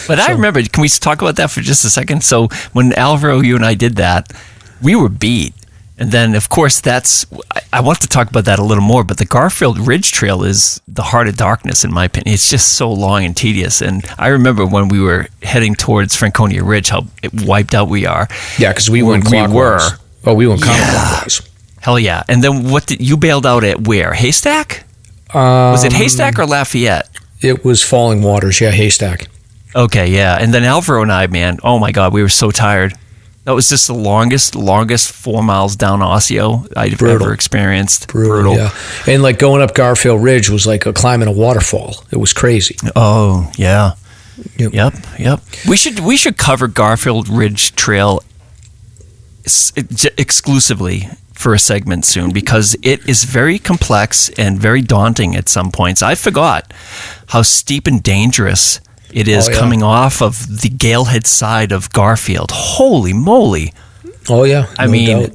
But I remember, can we talk about that for just a second? So when Alvaro, you and I did that, we were beat. And then, of course, I want to talk about that a little more, but the Garfield Ridge Trail is the heart of darkness, in my opinion. It's just so long and tedious. And I remember when we were heading towards Franconia Ridge, how wiped out we are. Yeah, because we went clockwise. We went counterclockwise. Hell yeah. And then you bailed out at where? Haystack? Was it Haystack or Lafayette? It was Falling Waters, Haystack. Okay, yeah. And then Alvaro and I, man, oh my God, we were so tired. That was just the longest 4 miles down Osseo I've ever experienced. Brutal. Yeah. And like going up Garfield Ridge was like climbing a waterfall. It was crazy. Oh, yeah. Yep. We should cover Garfield Ridge Trail exclusively for a segment soon, because it is very complex and very daunting at some points. I forgot how steep and dangerous it is coming off of the Galehead side of Garfield. Holy moly. Oh, yeah. I mean,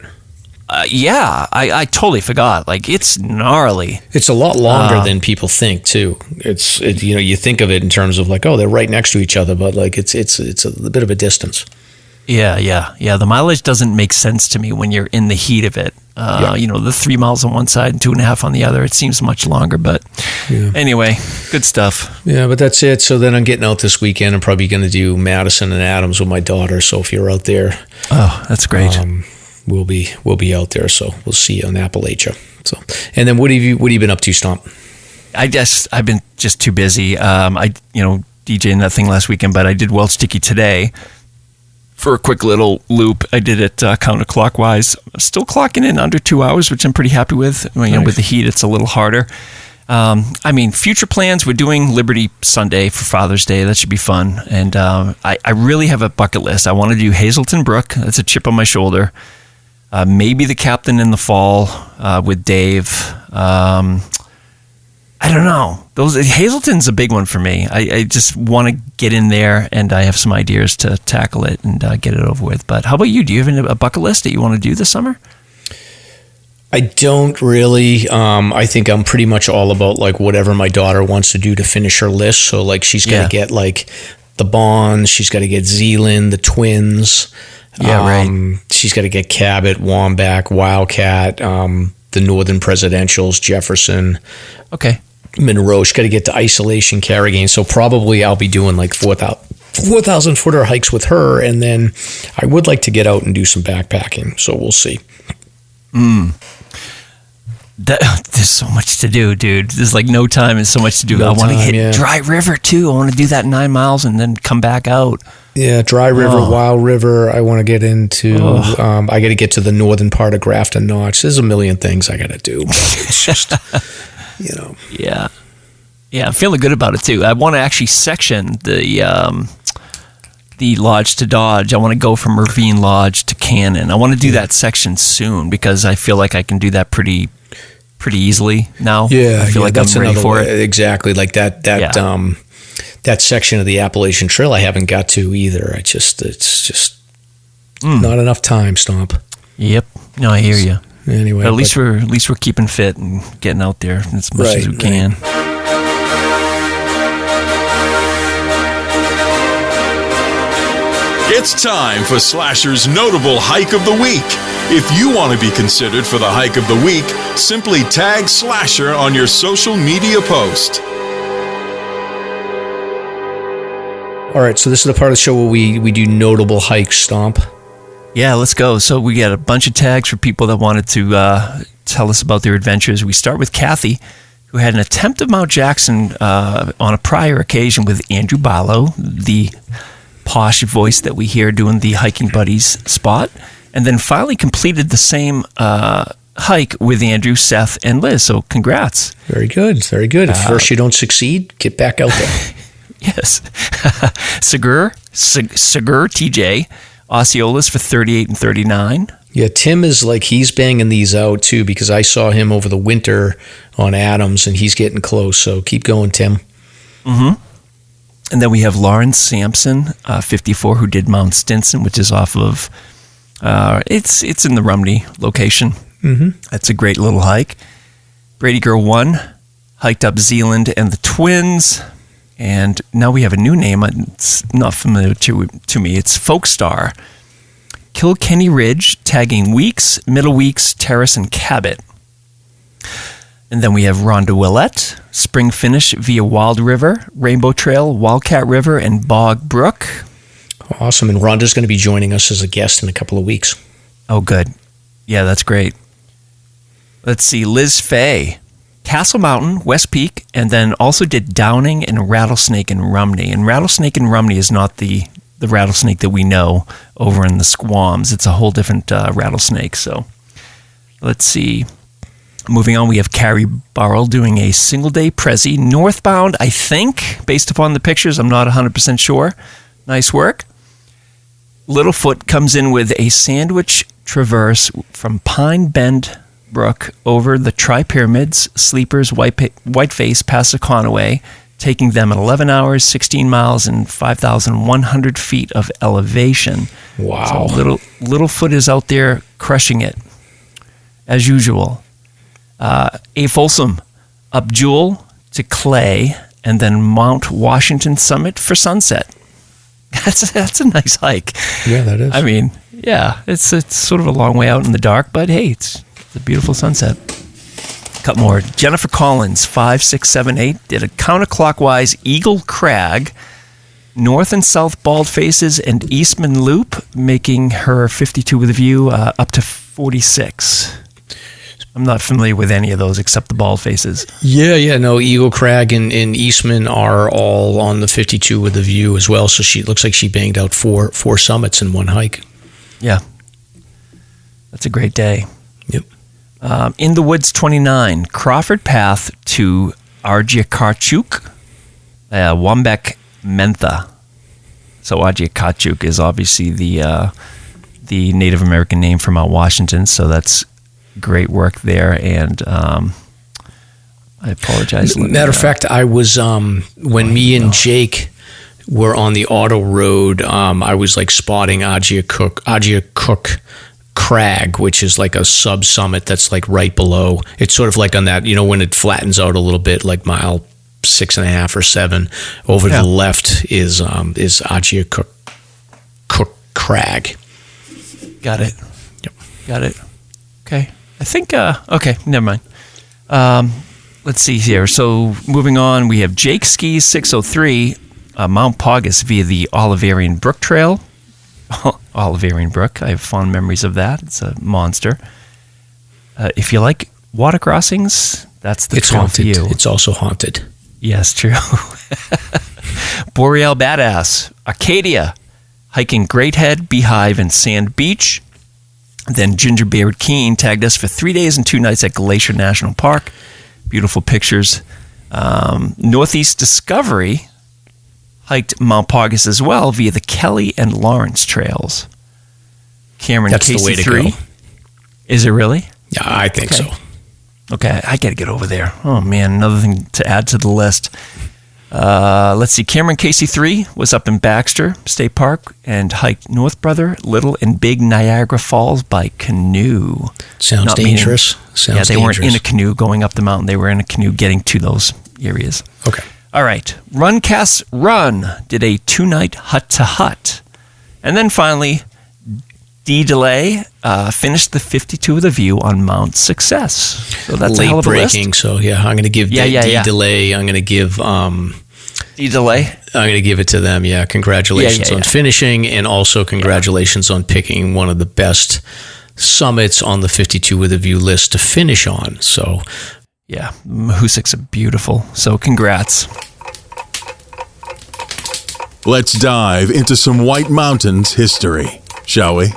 I totally forgot. Like, it's gnarly. It's a lot longer than people think, too. You think of it in terms of like, oh, they're right next to each other, but like it's a bit of a distance. Yeah. The mileage doesn't make sense to me when you're in the heat of it. The 3 miles on one side and 2.5 on the other. It seems much longer, but anyway, good stuff. Yeah, but that's it. So then I'm getting out this weekend. I'm probably going to do Madison and Adams with my daughter. So if you're out there, that's great. We'll be out there. So we'll see you on Appalachia. So, and then what have you been up to, Stomp? I've been just too busy. DJing that thing last weekend, but I did Welch Dickey today. for a quick little loop. I did it counterclockwise. I'm still clocking in under 2 hours, which I'm pretty happy with. Nice. With the heat, it's a little harder. Future plans, we're doing Liberty Sunday for Father's Day. That should be fun. And I really have a bucket list. I want to do Hazelton Brook. That's a chip on my shoulder. Maybe the Captain in the fall with Dave. I don't know. Hazelton's a big one for me. I just want to get in there, and I have some ideas to tackle it and get it over with. But how about you? Do you have a bucket list that you want to do this summer? I don't really. I think I'm pretty much all about like whatever my daughter wants to do to finish her list. So like she's got to get like the Bonds. She's got to get Zealand, the Twins. Yeah, right. She's got to get Cabot, Wambach, Wildcat, the Northern Presidentials, Jefferson. Okay. Monroe. She's got to get to Isolation, Carrigain. So probably I'll be doing like 4,000 footer hikes with her, and then I would like to get out and do some backpacking. So we'll see. There's so much to do, dude. There's like no time and so much to do. I want to hit Dry River too. I want to do that 9 miles and then come back out. Yeah, Dry River, Wild River. I want to get into. I got to get to the northern part of Grafton Notch. There's a million things I got to do. But it's just, Yeah. Yeah, I'm feeling good about it too. I want to actually section the Lodge to Dodge. I want to go from Ravine Lodge to Cannon. I want to do that section soon because I feel like I can do that pretty easily now. Yeah, I feel like I'm ready for it. Exactly, like that section of the Appalachian Trail I haven't got to either. It's just not enough time, Stomp. Yep. No, I hear you. Anyway, but at least we're keeping fit and getting out there as much as we can. It's time for Slasher's Notable Hike of the Week. If you want to be considered for the Hike of the Week, simply tag Slasher on your social media post. All right, so this is the part of the show where we do notable hikes, Stomp. Yeah, let's go. So we got a bunch of tags for people that wanted to tell us about their adventures. We start with Kathy, who had an attempt of Mount Jackson on a prior occasion with Andrew Barlow, the posh voice that we hear doing the Hiking Buddies spot, and then finally completed the same hike with Andrew, Seth, and Liz. So congrats. Very good, very good. If first you don't succeed, get back out there. Yes. Segur TJ, Osceolas for 38 and 39. Yeah, Tim is like, he's banging these out too, because I saw him over the winter on Adams, and he's getting close. So keep going, Tim. Mm-hmm. And then we have Lawrence Sampson, 54, who did Mount Stinson, which is off of, it's in the Rumney location. Mm-hmm. That's a great little hike. Brady Girl 1 hiked up Zealand and the Twins. And now we have a new name. It's not familiar to me. It's Folkstar. Kilkenny Ridge, tagging Weeks, Middle Weeks, Terrace, and Cabot. And then we have Rhonda Willette, Spring Finish via Wild River, Rainbow Trail, Wildcat River, and Bog Brook. Awesome. And Rhonda's going to be joining us as a guest in a couple of weeks. Oh, good. Yeah, that's great. Let's see. Liz Fay, Castle Mountain, West Peak, and then also did Downing and Rattlesnake and Rumney. And Rattlesnake and Rumney is not the rattlesnake that we know over in the Squams. It's a whole different rattlesnake. So let's see. Moving on, we have Carrie Burrell doing a single-day Prezi northbound, I think, based upon the pictures. I'm not 100% sure. Nice work. Littlefoot comes in with a sandwich traverse from Pine Bend Brook over the Tri-Pyramids, Sleepers, Whiteface, past Conaway, taking them at 11 hours, 16 miles, and 5,100 feet of elevation. Wow. So Littlefoot is out there crushing it, as usual. A Folsom, up Jewel to Clay, and then Mount Washington Summit for sunset. That's a nice hike. Yeah, that is. I mean, yeah, it's sort of a long way out in the dark, but hey, it's a beautiful sunset. Cut more. Jennifer Collins, 5, 6, 7, 8, did a counterclockwise Eagle Crag, north and south Bald Faces, and Eastman Loop, making her 52 with a view up to 46. I'm not familiar with any of those except the bald faces. Yeah. No, Eagle Crag and Eastman are all on the 52 with the view as well. So she looks like she banged out four summits in one hike. Yeah. That's a great day. Yep. In the Woods 29, Crawford Path to Argyakachuk, Wambek Mentha. So Argyakachuk is obviously the Native American name for Mount Washington, so that's great work there. And I apologize. Matter of fact, I was when me and Jake were on the auto road, I was like spotting Argyakachuk Crag, which is like a sub summit that's like right below. It's sort of like on that, when it flattens out a little bit, like mile 6.5 or 7. Over to the left is Argyakachuk Crag. Got it. Yep. Got it. Okay. I think. Okay. Never mind. Let's see here. So moving on, we have Jake skis 603 Mount Paugus via the Oliverian Brook Trail. Oliverian Brook. I have fond memories of that. It's a monster. If you like water crossings, that's the trail for you. It's also haunted. Yes, true. Boreal Badass, Arcadia, hiking Great Head, Beehive, and Sand Beach. Then Gingerbeard Keen tagged us for 3 days and 2 nights at Glacier National Park. Beautiful pictures. Northeast Discovery hiked Mount Paugus as well via the Kelly and Lawrence trails. Cameron That's the way to KC3. go. Is it really? Yeah, I think so. Okay, I got to get over there. Oh, man, another thing to add to the list. Let's see. Cameron KC3 was up in Baxter State Park and hiked North Brother, Little, and Big Niagara Falls by canoe. Sounds dangerous. They weren't in a canoe going up the mountain. They were in a canoe getting to those areas. Okay. All right. Runcast Run did a 2-night hut-to-hut. And then finally, D-Delay finished the 52 with a view on Mount Success. So that's a hell of a list. Late breaking. So I'm going to give D-Delay. I'm going to give D-Delay. I'm going to give it to them. Yeah, congratulations on finishing, and also congratulations on picking one of the best summits on the 52 with a view list to finish on. So yeah, Mahoosuc's beautiful. So congrats. Let's dive into some White Mountains history, shall we?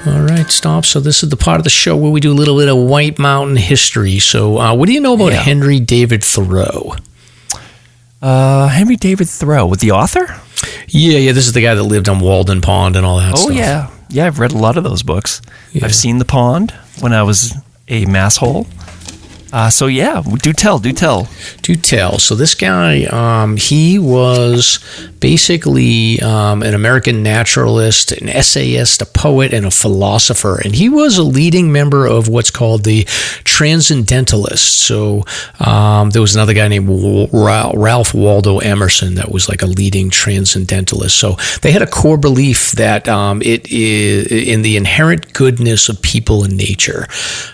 All right, Stomp. So this is the part of the show where we do a little bit of White Mountain history. So what do you know about Henry David Thoreau? Henry David Thoreau, with the author? Yeah. This is the guy that lived on Walden Pond and all that stuff. Oh, yeah. Yeah, I've read a lot of those books. Yeah. I've seen the pond when I was a masshole. So yeah, do tell. So this guy, he was basically an American naturalist, an essayist, a poet, and a philosopher. And he was a leading member of what's called the Transcendentalists. So there was another guy named Ralph Waldo Emerson that was like a leading Transcendentalist. So they had a core belief that it is in the inherent goodness of people and nature.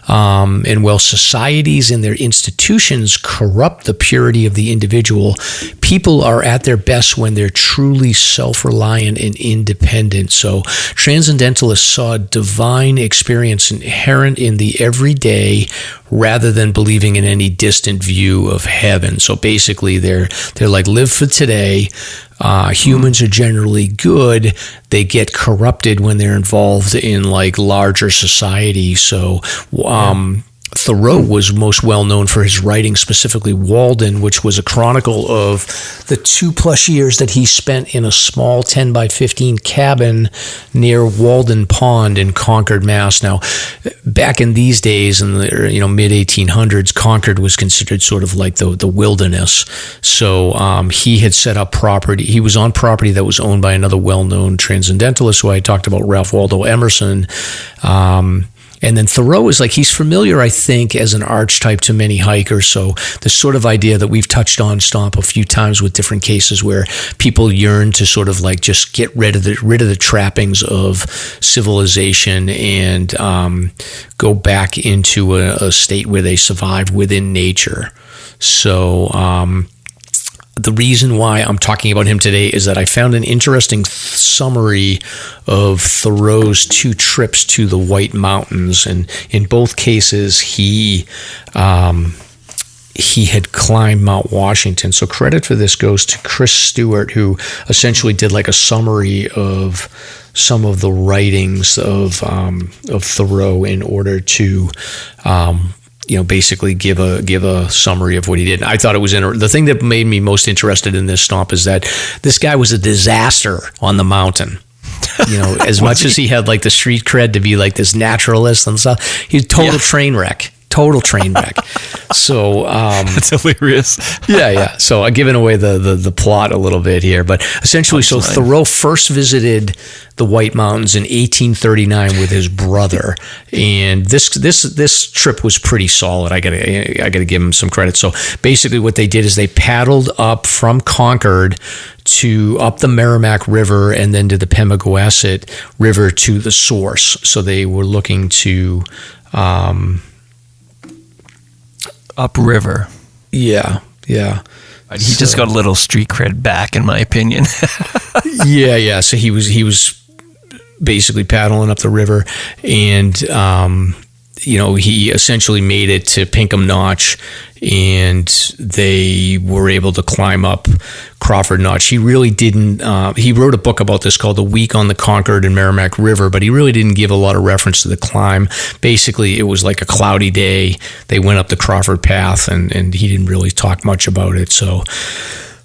And while societies and their institutions corrupt the purity of the individual, people are at their best when they're truly self-reliant and independent. So Transcendentalists saw divine experience inherent in the everyday rather than believing in any distant view of heaven. So basically they're like, live for today. Humans are generally good. They get corrupted when they're involved in like larger society. So Thoreau was most well known for his writing, specifically Walden, which was a chronicle of the 2+ years that he spent in a small 10 by 15 cabin near Walden Pond in Concord, Mass. Now, back in these days, in the mid 1800s, Concord was considered sort of like the wilderness. So he had set up property. He was on property that was owned by another well-known transcendentalist who I talked about, Ralph Waldo Emerson. And then Thoreau is like, he's familiar, I think, as an archetype to many hikers. So the sort of idea that we've touched on, Stomp, a few times with different cases where people yearn to sort of like just get rid of the trappings of civilization and go back into a state where they survive within nature. So the reason why I'm talking about him today is that I found an interesting summary of Thoreau's 2 trips to the White Mountains, and in both cases he had climbed Mount Washington. So credit for this goes to Chris Stewart, who essentially did like a summary of some of the writings of Thoreau in order to basically give a summary of what he did. And I thought it was the thing that made me most interested in this stomp is that this guy was a disaster on the mountain. As much as he had like the street cred to be like this naturalist and stuff, he's total train wreck. So that's hilarious. Yeah. So I'm giving away the plot a little bit here, but essentially, so Thoreau first visited the White Mountains in 1839 with his brother, and this trip was pretty solid. I gotta give him some credit. So basically, what they did is they paddled up from Concord up the Merrimack River and then to the Pemigewasset River to the source. So they were looking to upriver. Yeah. He just got a little street cred back, in my opinion. Yeah. So he was basically paddling up the river, and he essentially made it to Pinkham Notch, and they were able to climb up Crawford Notch. He really didn't. He wrote a book about this called "The Week on the Concord and Merrimack River," but he really didn't give a lot of reference to the climb. Basically, it was like a cloudy day. They went up the Crawford Path, and he didn't really talk much about it. So.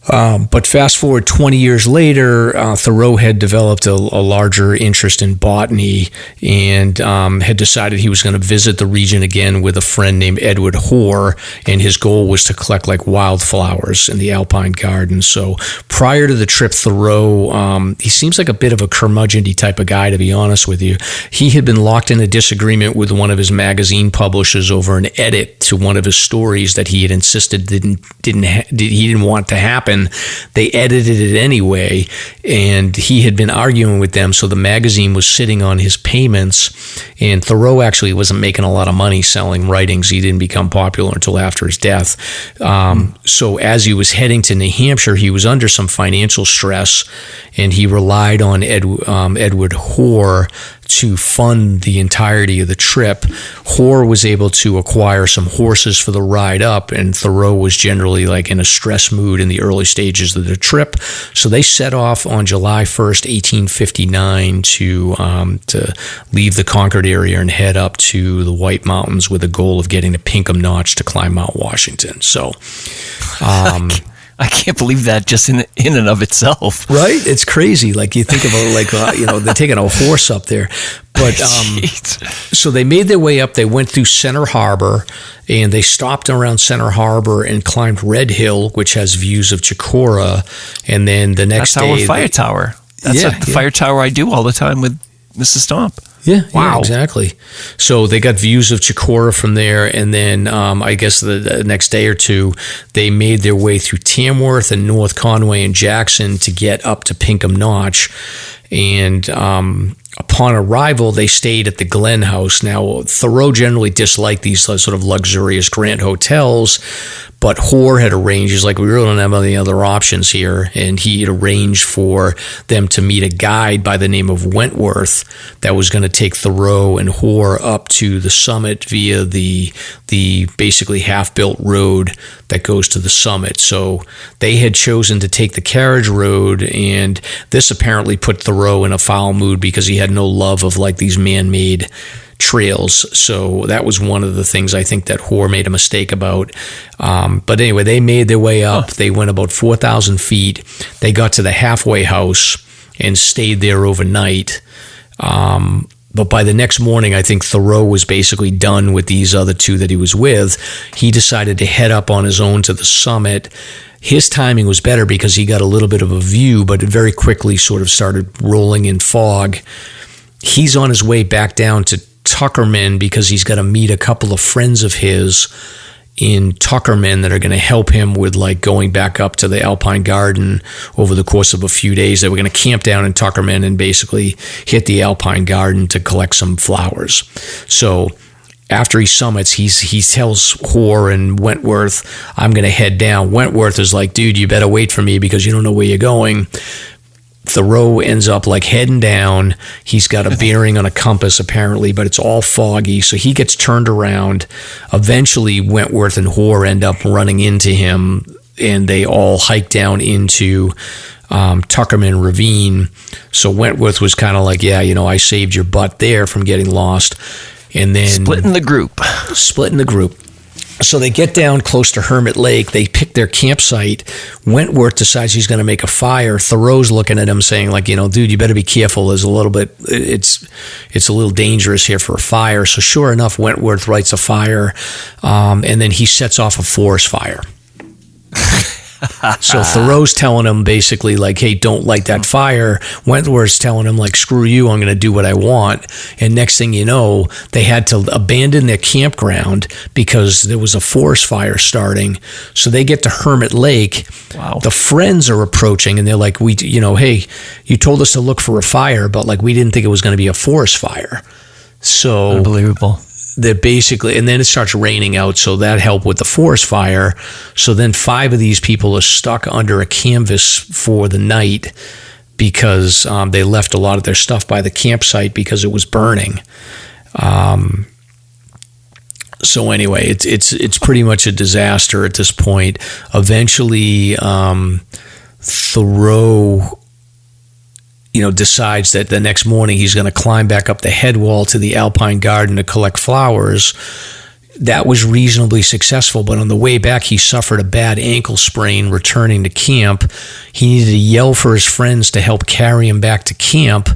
But fast forward 20 years later, Thoreau had developed a larger interest in botany and had decided he was going to visit the region again with a friend named Edward Hoare, and his goal was to collect like wildflowers in the Alpine Garden. So prior to the trip, Thoreau, he seems like a bit of a curmudgeon-y type of guy, to be honest with you. He had been locked in a disagreement with one of his magazine publishers over an edit to one of his stories that he had insisted he didn't want to happen. They edited it anyway, and he had been arguing with them, so the magazine was sitting on his payments, and Thoreau actually wasn't making a lot of money selling writings. He didn't become popular until after his death. So as he was heading to New Hampshire, he was under some financial stress, and he relied on Edward Hoare to fund the entirety of the trip. Hoare was able to acquire some horses for the ride up, and Thoreau was generally like in a stress mood in the early stages of the trip. So they set off on July 1st, 1859 to leave the Concord area and head up to the White Mountains with a goal of getting to Pinkham Notch to climb Mount Washington. So I can't believe that just in and of itself. Right? It's crazy. Like you think about they're taking a horse up there. But so they made their way up. They went through Center Harbor, and they stopped around Center Harbor and climbed Red Hill, which has views of Chicora. And then the next day, our fire tower. That's the fire tower I do all the time with Mrs. Stomp. Yeah, exactly. So they got views of Chicora from there, and then I guess the next day or two, they made their way through Tamworth and North Conway and Jackson to get up to Pinkham Notch. And upon arrival, they stayed at the Glen House. Now, Thoreau generally disliked these sort of luxurious grand hotels, but Hoare had arranged, he's like, we really don't have any other options here, and he had arranged for them to meet a guide by the name of Wentworth that was going to take Thoreau and Hoare up to the summit via the basically half-built road that goes to the summit. So they had chosen to take the carriage road, and this apparently put Thoreau in a foul mood because he had no love of like these man-made trails. So that was one of the things I think that Hoare made a mistake about. But anyway, they made their way up. They went about 4,000 feet. They got to the halfway house and stayed there overnight. But by the next morning, I think Thoreau was basically done with these other two that he was with. He decided to head up on his own to the summit. His timing was better because he got a little bit of a view, but it very quickly sort of started rolling in fog. He's on his way back down to Tuckerman because he's got to meet a couple of friends of his in Tuckerman that are going to help him with like going back up to the Alpine Garden over the course of a few days. They were going to camp down in Tuckerman and basically hit the Alpine Garden to collect some flowers. So after he summits, he tells Hoare and Wentworth, I'm going to head down. Wentworth is like, dude, you better wait for me because you don't know where you're going. Thoreau ends up like heading down. He's got a bearing on a compass apparently, but it's all foggy. So he gets turned around. Eventually, Wentworth and Hoare end up running into him, and they all hike down into Tuckerman Ravine. So Wentworth was kind of like, yeah, I saved your butt there from getting lost. And then splitting the group. So they get down close to Hermit Lake. They pick their campsite. Wentworth decides he's going to make a fire. Thoreau's looking at him saying, like, dude, you better be careful. There's a little bit, it's a little dangerous here for a fire. So sure enough, Wentworth lights a fire, and then he sets off a forest fire. So Thoreau's telling him basically like, hey, don't light that fire. Wentworth's telling him like, screw you, I'm going to do what I want. And next thing you know, they had to abandon their campground because there was a forest fire starting. So they get to Hermit Lake. Wow. The friends are approaching and they're like, hey, you told us to look for a fire, but like we didn't think it was going to be a forest fire. So unbelievable. They're basically, and then it starts raining out, so that helped with the forest fire. So then 5 of these people are stuck under a canvas for the night because they left a lot of their stuff by the campsite because it was burning. So anyway, it's pretty much a disaster at this point. Eventually, Thoreau decides that the next morning he's going to climb back up the head wall to the Alpine Garden to collect flowers. That was reasonably successful, but on the way back, he suffered a bad ankle sprain returning to camp. He needed to yell for his friends to help carry him back to camp.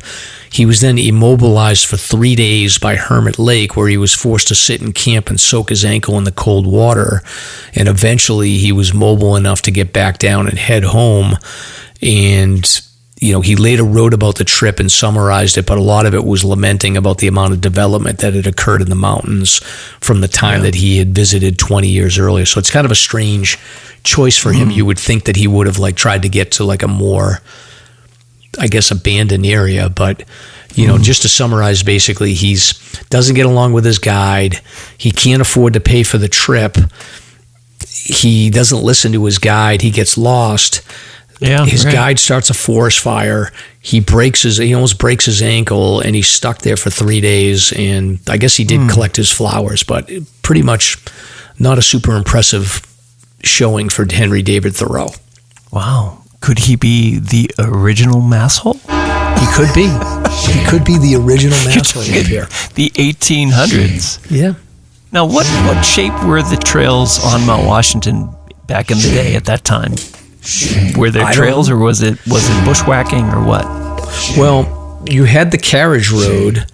He was then immobilized for 3 days by Hermit Lake, where he was forced to sit in camp and soak his ankle in the cold water. And eventually, he was mobile enough to get back down and head home. And he later wrote about the trip and summarized it, but a lot of it was lamenting about the amount of development that had occurred in the mountains from the time that he had visited 20 years earlier. So it's kind of a strange choice for him. You would think that he would have like tried to get to like a more, I guess, abandoned area. But, just to summarize, basically, doesn't get along with his guide. He can't afford to pay for the trip. He doesn't listen to his guide. He gets lost. Yeah, his guide starts a forest fire. He almost breaks his ankle, and he's stuck there for 3 days. And I guess he did collect his flowers, but pretty much not a super impressive showing for Henry David Thoreau. Wow. Could he be the original masshole? He could be. He could be the original masshole here. The 1800s. Yeah. Now, what shape were the trails on Mount Washington back in the day at that time? Were there trails, or was it bushwhacking, or what? Well, you had the carriage road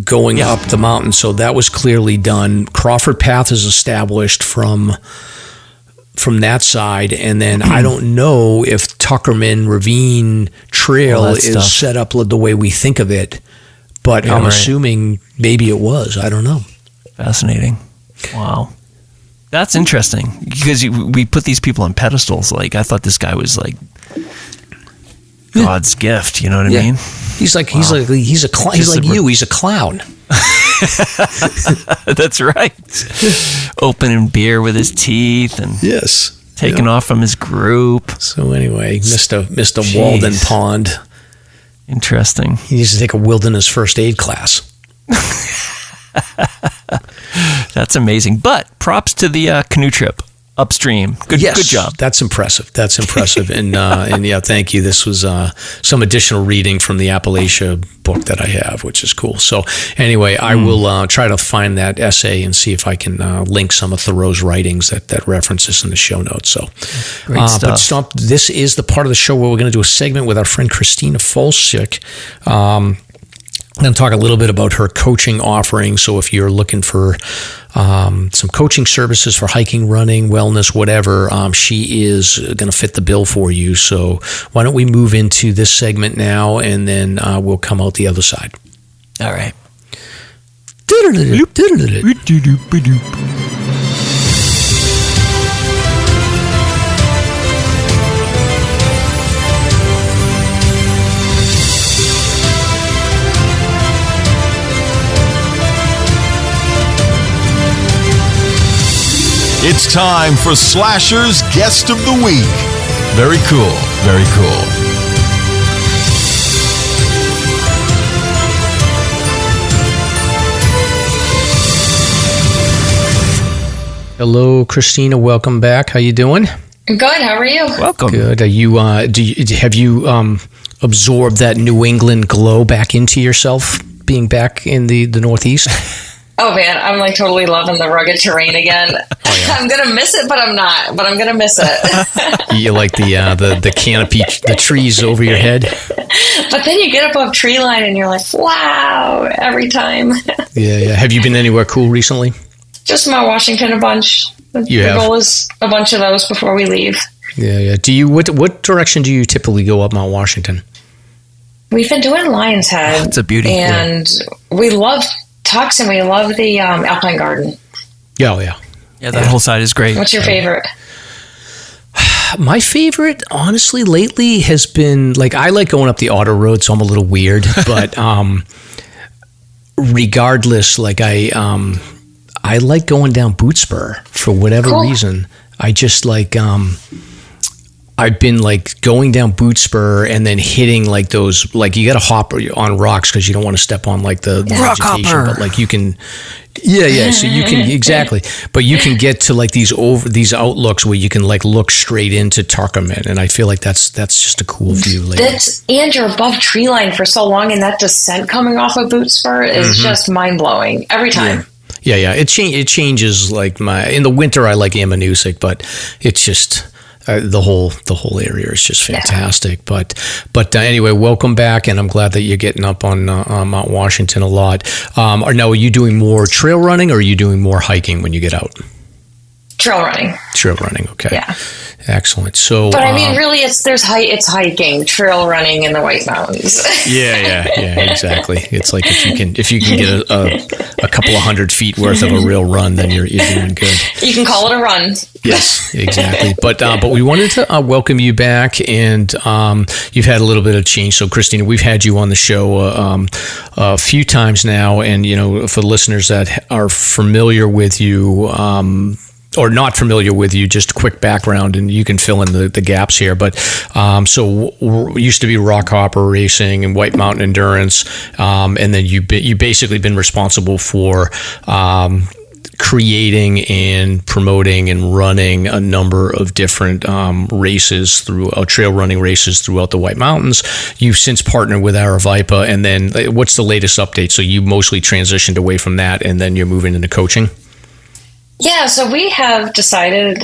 going up the mountain, so that was clearly done. Crawford Path is established from that side, and then I don't know if Tuckerman Ravine Trail is set up the way we think of it, but I'm assuming maybe it was. I don't know. Fascinating. Wow. That's interesting because we put these people on pedestals. Like, I thought this guy was like God's gift. You know what I mean? He's like you. He's a clown. That's right. Opening beer with his teeth and taking off from his group. So anyway, Mr. Walden Pond. Interesting. He needs to take a wilderness first aid class. That's amazing. But props to the canoe trip upstream. Good job. That's impressive. and yeah, thank you. This was some additional reading from the Appalachia book that I have, which is cool. So anyway, I will try to find that essay and see if I can link some of Thoreau's writings that references in the show notes. So, great stuff. But this is the part of the show where we're going to do a segment with our friend Kristina Folcik. I'm going to talk a little bit about her coaching offering. So if you're looking for some coaching services for hiking, running, wellness, whatever, she is going to fit the bill for you. So why don't we move into this segment now, and then we'll come out the other side. All right. It's time for Slasher's Guest of the Week. Very cool, very cool. Hello, Kristina. Welcome back. How you doing? Good. How are you? Welcome. Good. Are you? Have you absorbed that New England glow back into yourself, being back in the Northeast? Oh man, I'm like totally loving the rugged terrain again. Oh, yeah. I'm gonna miss it, but I'm not. But I'm gonna miss it. You like the canopy, the trees over your head. But then you get above tree line and you're like, wow, every time. Yeah. Have you been anywhere cool recently? Just Mount Washington a bunch. The goal is a bunch of those before we leave. Yeah. Do you what direction do you typically go up Mount Washington? We've been doing Lion's Head. It's a beauty. And we love Tux, and we love the Alpine Garden. Yeah, that whole side is great. What's your favorite? My favorite, honestly, lately has been, like, I like going up the auto road, so I'm a little weird, but regardless, like, I like going down Boot Spur for whatever reason. I just like, I've been like going down Boot Spur and then hitting like those, like you got to hop on rocks because you don't want to step on like the rock vegetation, hopper. but like you can, so you can, exactly, but you can get to like these outlooks where you can like look straight into Tuckerman, and I feel like that's just a cool view. And you're above tree line for so long, and that descent coming off of Boot Spur is just mind blowing every time. Yeah. It changes. Like in the winter, I like Amanuensis, but it's just the whole area is just fantastic. Yeah. But anyway, welcome back, and I'm glad that you're getting up on Mount Washington a lot. Now, are you doing more trail running, or are you doing more hiking when you get out? Trail running. Trail running. Okay. Yeah. Excellent. So, but I mean, really, it's hiking, trail running in the White Mountains. Yeah, exactly. It's like if you can get a couple of 100 feet worth of a real run, then you're doing good. You can call it a run. Yes, exactly. But we wanted to welcome you back, and you've had a little bit of change. So, Kristina, we've had you on the show a few times now, and for the listeners that are familiar with you. Or not familiar with you, just quick background, and you can fill in the gaps here. But so used to be rock hopper racing and White Mountain endurance, and then you basically been responsible for creating and promoting and running a number of different races trail running races throughout the White Mountains. You've since partnered with Aravaipa, and then what's the latest update? So you mostly transitioned away from that, and then you're moving into coaching. Yeah, so we have decided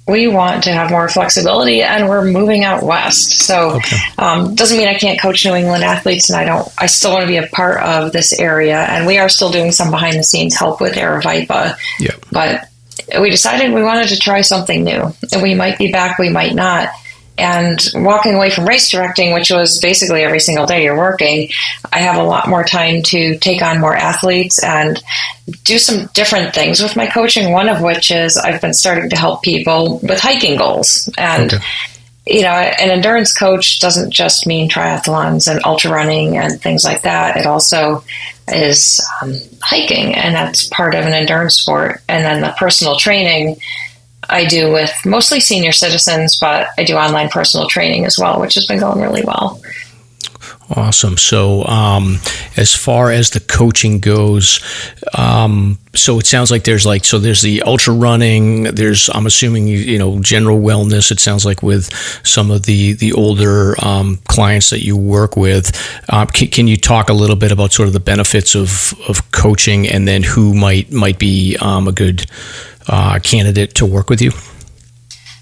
we want to have more flexibility, and we're moving out west. So doesn't mean I can't coach New England athletes, and I still want to be a part of this area. And we are still doing some behind the scenes help with Aravaipa. Yeah. But we decided we wanted to try something new. And we might be back, we might not. And walking away from race directing, which was basically every single day you're working, I have a lot more time to take on more athletes and do some different things with my coaching, one of which is I've been starting to help people with hiking goals. And, an endurance coach doesn't just mean triathlons and ultra running and things like that. It also is hiking, and that's part of an endurance sport. And then the personal training I do with mostly senior citizens, but I do online personal training as well, which has been going really well. Awesome. So as far as the coaching goes, so it sounds like there's the ultra running, I'm assuming, general wellness. It sounds like with some of the older clients that you work with. Can you talk a little bit about sort of the benefits of coaching, and then who might be a good candidate to work with you?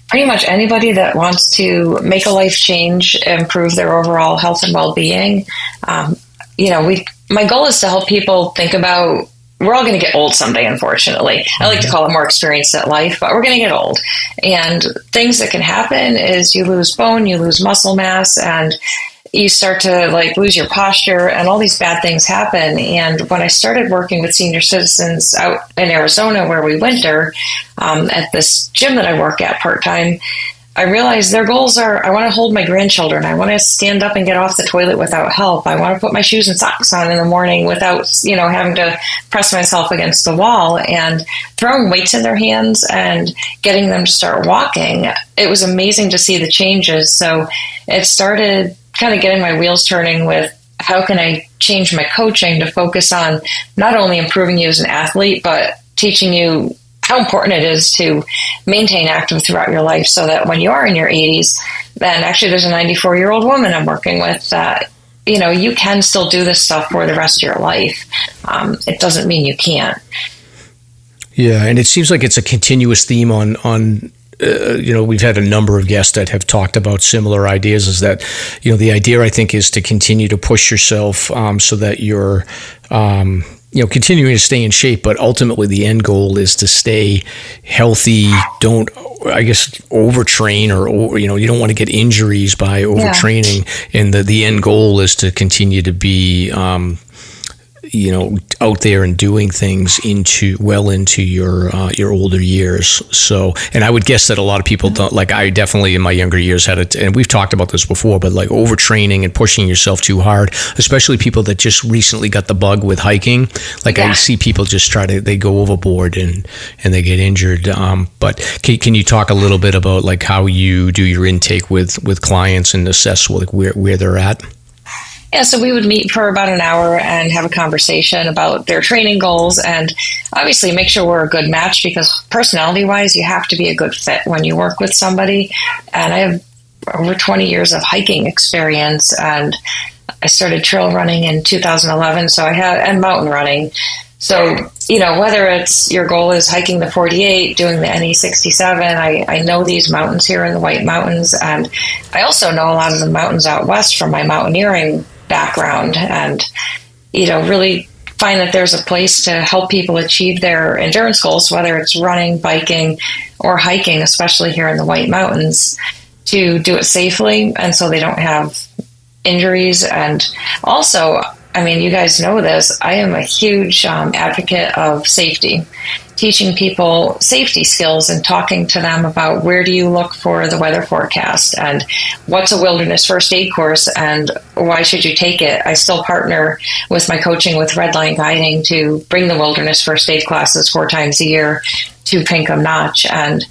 Pretty much anybody that wants to make a life change, improve their overall health and well-being. My goal is to help people think about, we're all going to get old someday, unfortunately. I like to call it more experience at life, but we're going to get old. And things that can happen is you lose bone, you lose muscle mass, and you start to lose your posture, and all these bad things happen. And when I started working with senior citizens out in Arizona where we winter, at this gym that I work at part-time, I realized their goals are, I want to hold my grandchildren. I want to stand up and get off the toilet without help. I want to put my shoes and socks on in the morning without, having to press myself against the wall. And throwing weights in their hands and getting them to start walking, it was amazing to see the changes. So it started kind of getting my wheels turning with how can I change my coaching to focus on not only improving you as an athlete, but teaching you how important it is to maintain active throughout your life so that when you are in your 80s, then actually there's a 94-year-old woman I'm working with that, you can still do this stuff for the rest of your life. It doesn't mean you can't. Yeah, and it seems like it's a continuous theme on we've had a number of guests that have talked about similar ideas, is that, the idea, I think, is to continue to push yourself so that you're, continuing to stay in shape, but ultimately the end goal is to stay healthy. Don't, I guess, overtrain or you don't want to get injuries by overtraining. Yeah. And the end goal is to continue to be, out there and doing things into your older years. So, and I would guess that a lot of people don't, like I definitely in my younger years had it, and we've talked about this before, but like overtraining and pushing yourself too hard, especially people that just recently got the bug with hiking. Like I see people just they go overboard and they get injured. But can you talk a little bit about like how you do your intake with clients and assess like where they're at? Yeah, so we would meet for about an hour and have a conversation about their training goals and obviously make sure we're a good match, because personality-wise, you have to be a good fit when you work with somebody. And I have over 20 years of hiking experience, and I started trail running in 2011, and mountain running. So, whether it's your goal is hiking the 48, doing the NE67, I know these mountains here in the White Mountains, and I also know a lot of the mountains out west from my mountaineering background, and really find that there's a place to help people achieve their endurance goals, whether it's running, biking, or hiking, especially here in the White Mountains, to do it safely and so they don't have injuries. And also, you guys know this, I am a huge advocate of safety, teaching people safety skills and talking to them about where do you look for the weather forecast and what's a wilderness first aid course and why should you take it. I still partner with my coaching with Red Line Guiding to bring the wilderness first aid classes 4 times a year to Pinkham Notch, and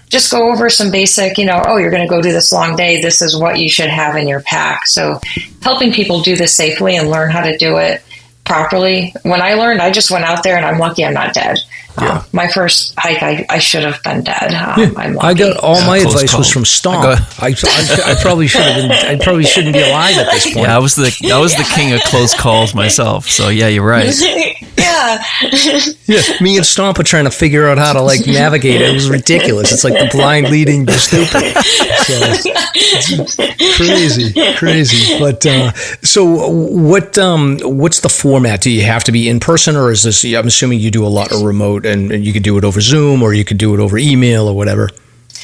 just go over some basic, you're going to go do this long day. This is what you should have in your pack. So helping people do this safely and learn how to do it properly. When I learned, I just went out there, and I'm lucky I'm not dead. Yeah. My first hike, I should have been dead. I'm lucky. I got all my advice was from Stomp. I probably should have been. I probably shouldn't be alive at this point. Yeah, I was the king of close calls myself. So yeah, you're right. Yeah. Yeah, me and Stomp are trying to figure out how to navigate it. It was ridiculous. It's like the blind leading the stupid. So it's crazy. But so what's the format? Do you have to be in person, or is this? I'm assuming you do a lot of remote. And you could do it over Zoom, or you could do it over email or whatever.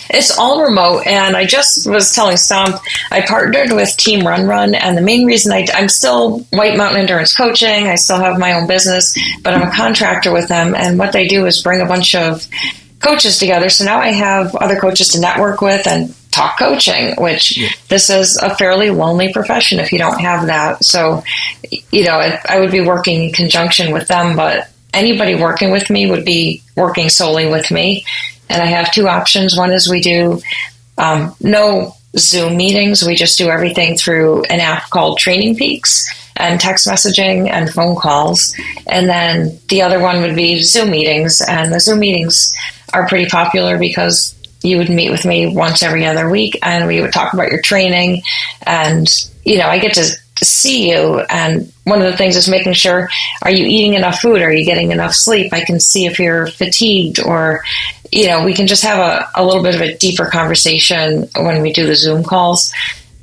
It's all remote, and I just was telling Stomp, I partnered with Team Run, and the main reason I'm still White Mountain Endurance Coaching, I still have my own business, but I'm a contractor with them, and what they do is bring a bunch of coaches together, so now I have other coaches to network with and talk coaching, which this is a fairly lonely profession if you don't have that. So, I would be working in conjunction with them, but anybody working with me would be working solely with me. And I have 2 options. One is we do no Zoom meetings. We just do everything through an app called Training Peaks and text messaging and phone calls. And then the other one would be Zoom meetings. And the Zoom meetings are pretty popular because you would meet with me once every other week and we would talk about your training. And, I get to see you, and one of the things is making sure, are you eating enough food, are you getting enough sleep? I can see if you're fatigued, or we can just have a little bit of a deeper conversation when we do the Zoom calls.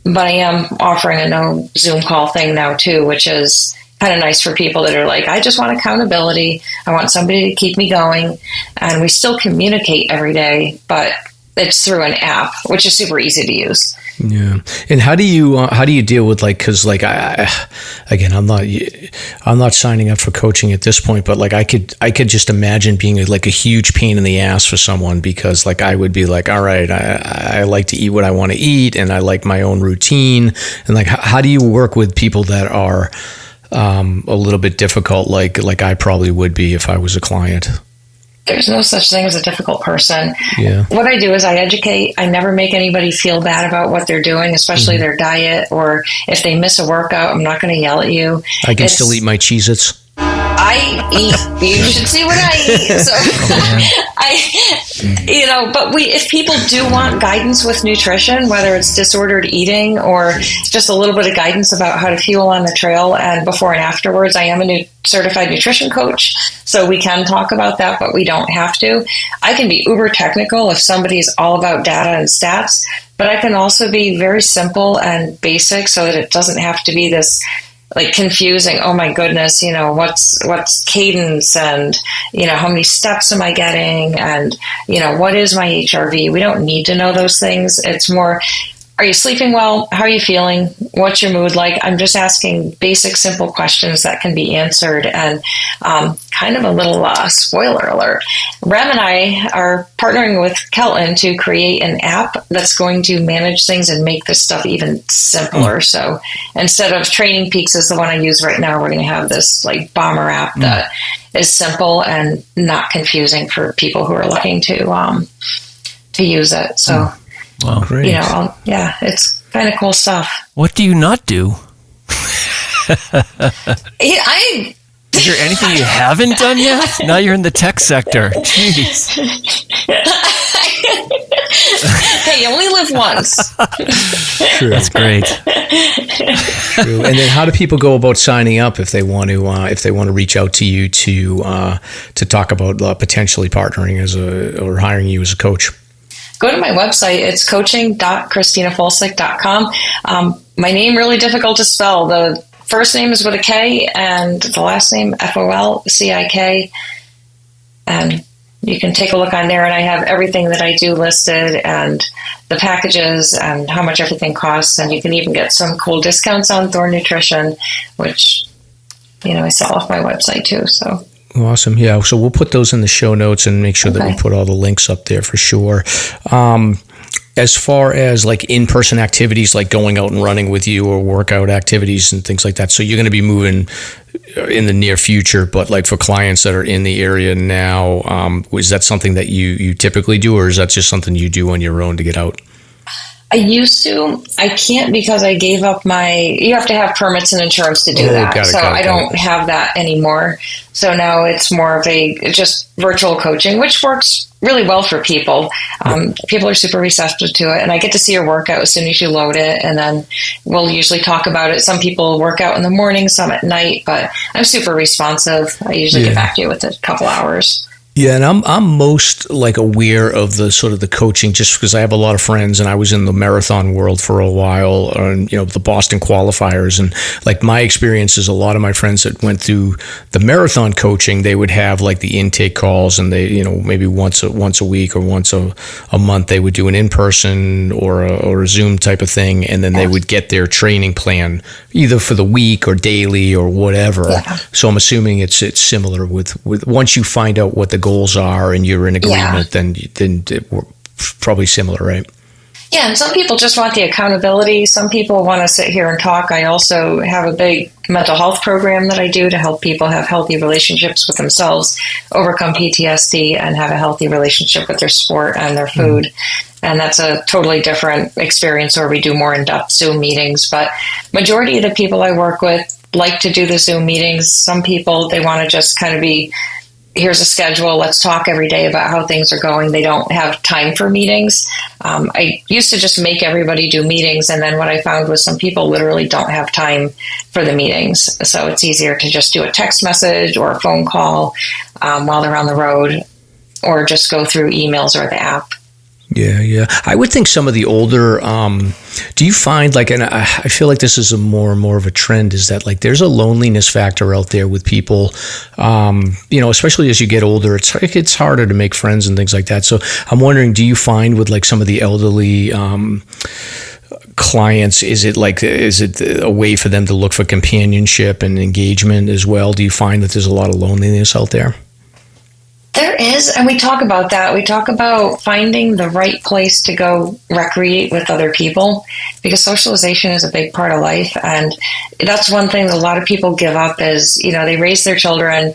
But I am offering a no Zoom call thing now too, which is kind of nice for people that are like, I just want accountability, I want somebody to keep me going, and we still communicate every day, but it's through an app, which is super easy to use. Yeah. And how do you deal with because I'm not signing up for coaching at this point, but I could just imagine being a huge pain in the ass for someone, because I would be like, all right, I like to eat what I want to eat, and I like my own routine. And how do you work with people that are a little bit difficult, like I probably would be if I was a client? There's no such thing as a difficult person. Yeah. What I do is I educate. I never make anybody feel bad about what they're doing, especially their diet, or if they miss a workout, I'm not going to yell at you. I can still eat my Cheez-Its. I eat. You should see what I eat. So but if people do want guidance with nutrition, whether it's disordered eating or just a little bit of guidance about how to fuel on the trail and before and afterwards, I am a certified nutrition coach, so we can talk about that, but we don't have to. I can be uber technical if somebody's all about data and stats, but I can also be very simple and basic so that it doesn't have to be this confusing, oh my goodness, what's cadence, and how many steps am I getting, and what is my HRV? We don't need to know those things. It's more, are you sleeping well? How are you feeling? What's your mood like? I'm just asking basic, simple questions that can be answered. And kind of a little spoiler alert. Rem and I are partnering with Kelton to create an app that's going to manage things and make this stuff even simpler. So instead of Training Peaks is the one I use right now, we're going to have this bomber app that is simple and not confusing for people who are looking to use it. So. Wow, great. It's kind of cool stuff. What do you not do? Is there anything you haven't done yet? Now you're in the tech sector. Jeez. Hey, you only live once. True. That's great. True. And then, how do people go about signing up if they want to reach out to you to talk about potentially partnering or hiring you as a coach? Go to my website. It's coaching.KristinaFolcik.com. My name really difficult to spell. The first name is with a K, and the last name Folcik. And you can take a look on there, and I have everything that I do listed, and the packages, and how much everything costs. And you can even get some cool discounts on Thorne Nutrition, which I sell off my website too. So. Awesome. Yeah. So we'll put those in the show notes and make sure that we put all the links up there for sure. As far as in-person activities, like going out and running with you, or workout activities and things like that. So you're going to be moving in the near future, but for clients that are in the area now, is that something that you typically do, or is that just something you do on your own to get out? I used to. I can't because I gave up you have to have permits and insurance to do that. I don't have that anymore. So now it's more of just virtual coaching, which works really well for people. People are super receptive to it, and I get to see your workout as soon as you load it, and then we'll usually talk about it. Some people work out in the morning, some at night, but I'm super responsive. I usually get back to you within a couple hours. Yeah, and I'm most aware of the sort of the coaching, just because I have a lot of friends, and I was in the marathon world for a while, and the Boston qualifiers, and my experience is a lot of my friends that went through the marathon coaching, they would have the intake calls, and they maybe once a week or once a month they would do an in-person or a Zoom type of thing, and then they would get their training plan either for the week or daily or whatever. Yeah. So I'm assuming it's similar with once you find out what the goals are and you're in agreement, then we're probably similar, right? Yeah, and some people just want the accountability. Some people want to sit here and talk. I also have a big mental health program that I do to help people have healthy relationships with themselves, overcome PTSD, and have a healthy relationship with their sport and their food. And that's a totally different experience where we do more in-depth Zoom meetings. But majority of the people I work with like to do the Zoom meetings. Some people, they want to just kind of be, here's a schedule, let's talk every day about how things are going. They don't have time for meetings. I used to just make everybody do meetings, and then what I found was some people literally don't have time for the meetings. So it's easier to just do a text message or a phone call while they're on the road, or just go through emails or the app. Yeah. I would think some of the older, do you find like, and I feel like this is a more and more of a trend, is that like there's a loneliness factor out there with people, especially as you get older, it's harder to make friends and things like that. So I'm wondering, do you find with like some of the elderly clients, is it a way for them to look for companionship and engagement as well? Do you find that there's a lot of loneliness out there? There is, and we talk about that. We talk about finding the right place to go recreate with other people, because socialization is a big part of life. And that's one thing that a lot of people give up is, they raise their children.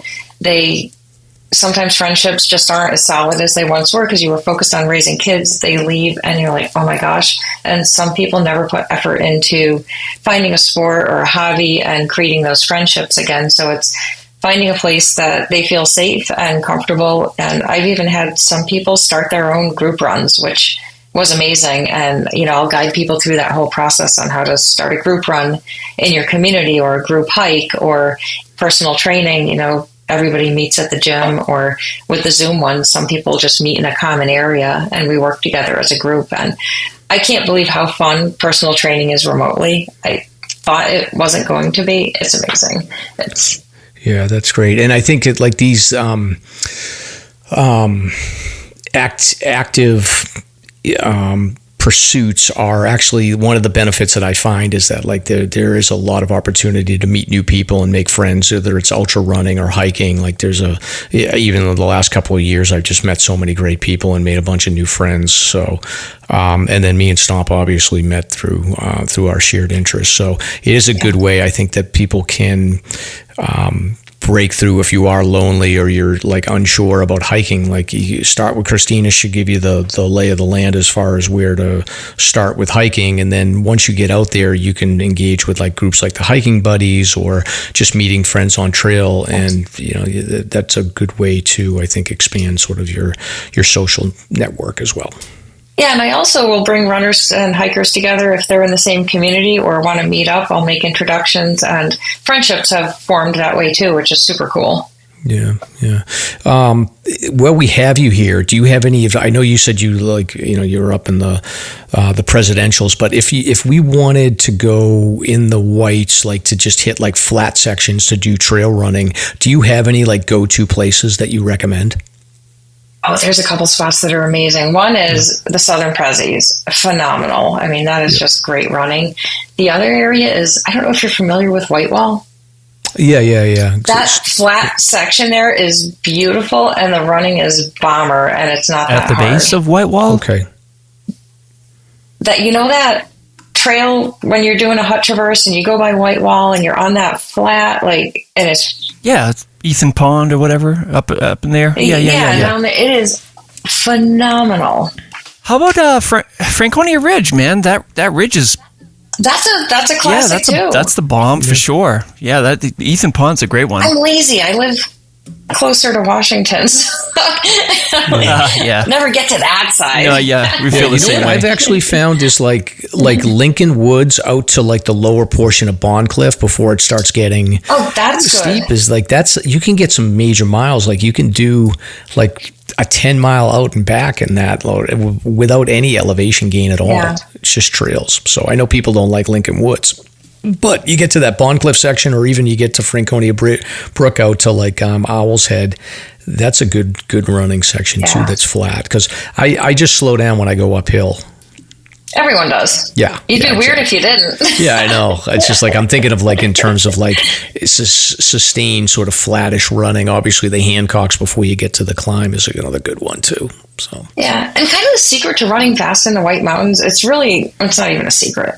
Sometimes friendships just aren't as solid as they once were because you were focused on raising kids. They leave and you're like, oh my gosh. And some people never put effort into finding a sport or a hobby and creating those friendships again. So it's finding a place that they feel safe and comfortable. And I've even had some people start their own group runs, which was amazing. And, I'll guide people through that whole process on how to start a group run in your community or a group hike or personal training. Everybody meets at the gym, or with the Zoom ones, some people just meet in a common area and we work together as a group. And I can't believe how fun personal training is remotely. I thought it wasn't going to be. It's amazing. Yeah, that's great. And I think that like these active pursuits are actually one of the benefits that I find is that like there is a lot of opportunity to meet new people and make friends, whether it's ultra running or hiking. Like even in the last couple of years, I've just met so many great people and made a bunch of new friends. So, and then me and Stomp obviously met through our shared interests. So it is a good way, I think, that people can break through if you are lonely or you're like unsure about hiking. Like you start with Kristina, she'll give you the lay of the land as far as where to start with hiking, and then once you get out there you can engage with like groups like the Hiking Buddies or just meeting friends on trail, and that's a good way to, I think, expand sort of your social network as well. Yeah, and I also will bring runners and hikers together if they're in the same community or want to meet up. I'll make introductions, and friendships have formed that way too, which is super cool. Yeah. Well, we have you here. Do you have any of? I know you said you're up in the presidentials, but if we wanted to go in the whites, like to just hit like flat sections to do trail running, do you have any like go-to places that you recommend? Oh, there's a couple spots that are amazing. One is the Southern Prezzies. Phenomenal. I mean, that is just great running. The other area is, I don't know if you're familiar with Whitewall. Yeah. That flat section there is beautiful, and the running is bomber, and it's not that hard. At the base of Whitewall? Okay. That trail when you're doing a hut traverse and you go by Whitewall and you're on that flat, and it's... Yeah, it's Ethan Pond or whatever up in there. Yeah. Down there. It is phenomenal. How about Franconia Ridge, man? That ridge is... That's a classic too. That's the bomb for sure. Yeah, Ethan Pond's a great one. I'm lazy. I live closer to Washington. Never get to that side. No, yeah, we feel the same way. I've actually found is like Lincoln Woods out to like the lower portion of Bond Cliff before it starts getting steep. Good. Is like you can get some major miles. Like you can do like a 10-mile out and back in that without any elevation gain at all. Yeah. It's just trails. So I know people don't like Lincoln Woods. But you get to that Bond Cliff section, or even you get to Franconia Brook out to like Owl's Head. That's a good running section too. That's flat, because I just slow down when I go uphill. Everyone does. Yeah, you'd be weird if you didn't. Yeah, I know. It's just like I'm thinking of like in terms of like sustained sort of flattish running. Obviously, the Hancocks before you get to the climb is another good one too. So yeah, and kind of the secret to running fast in the White Mountains. It's not even a secret.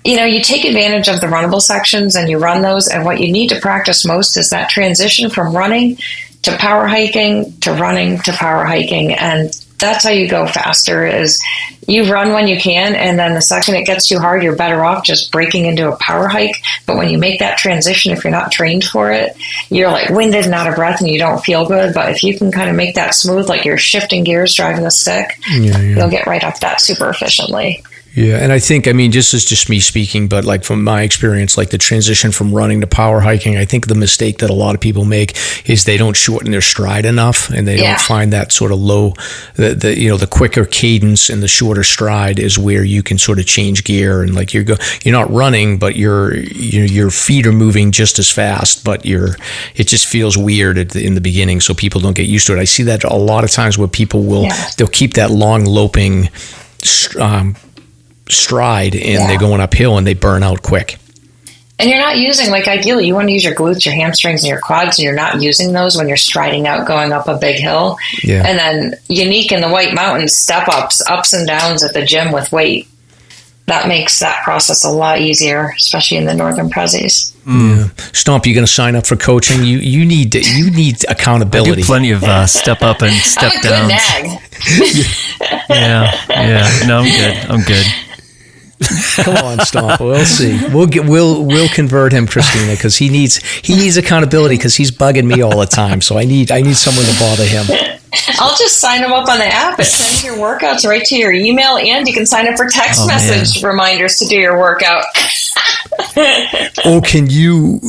You take advantage of the runnable sections and you run those. And what you need to practice most is that transition from running to power hiking to running to power hiking. And that's how you go faster, is you run when you can. And then the second it gets too hard, you're better off just breaking into a power hike. But when you make that transition, if you're not trained for it, you're like winded and out of breath and you don't feel good. But if you can kind of make that smooth, like you're shifting gears, driving the stick, you'll get right up that super efficiently. Yeah, and I think, this is just me speaking, but like from my experience, like the transition from running to power hiking, I think the mistake that a lot of people make is they don't shorten their stride enough, and they don't find that sort of low, the quicker cadence and the shorter stride is where you can sort of change gear, and like you're not running, but your feet are moving just as fast, but it just feels weird in the beginning, so people don't get used to it. I see that a lot of times where people they'll keep that long loping stride and they're going uphill and they burn out quick. And you're not using, like, ideally you want to use your glutes, your hamstrings, and your quads, and you're not using those when you're striding out going up a big hill. Yeah. And then unique in the White Mountains, step ups and downs at the gym with weight. That makes that process a lot easier, especially in the northern Prezzies. Yeah. Stomp, you going to sign up for coaching? You need accountability. I do plenty of step up and step downs. I'm a good nag. Yeah. No, I'm good. Come on, Stomp. We'll see. We'll convert him, Kristina, because he needs accountability because he's bugging me all the time. So I need someone to bother him. I'll just sign him up on the app. It sends your workouts right to your email, and you can sign up for text message reminders to do your workout. Or can you,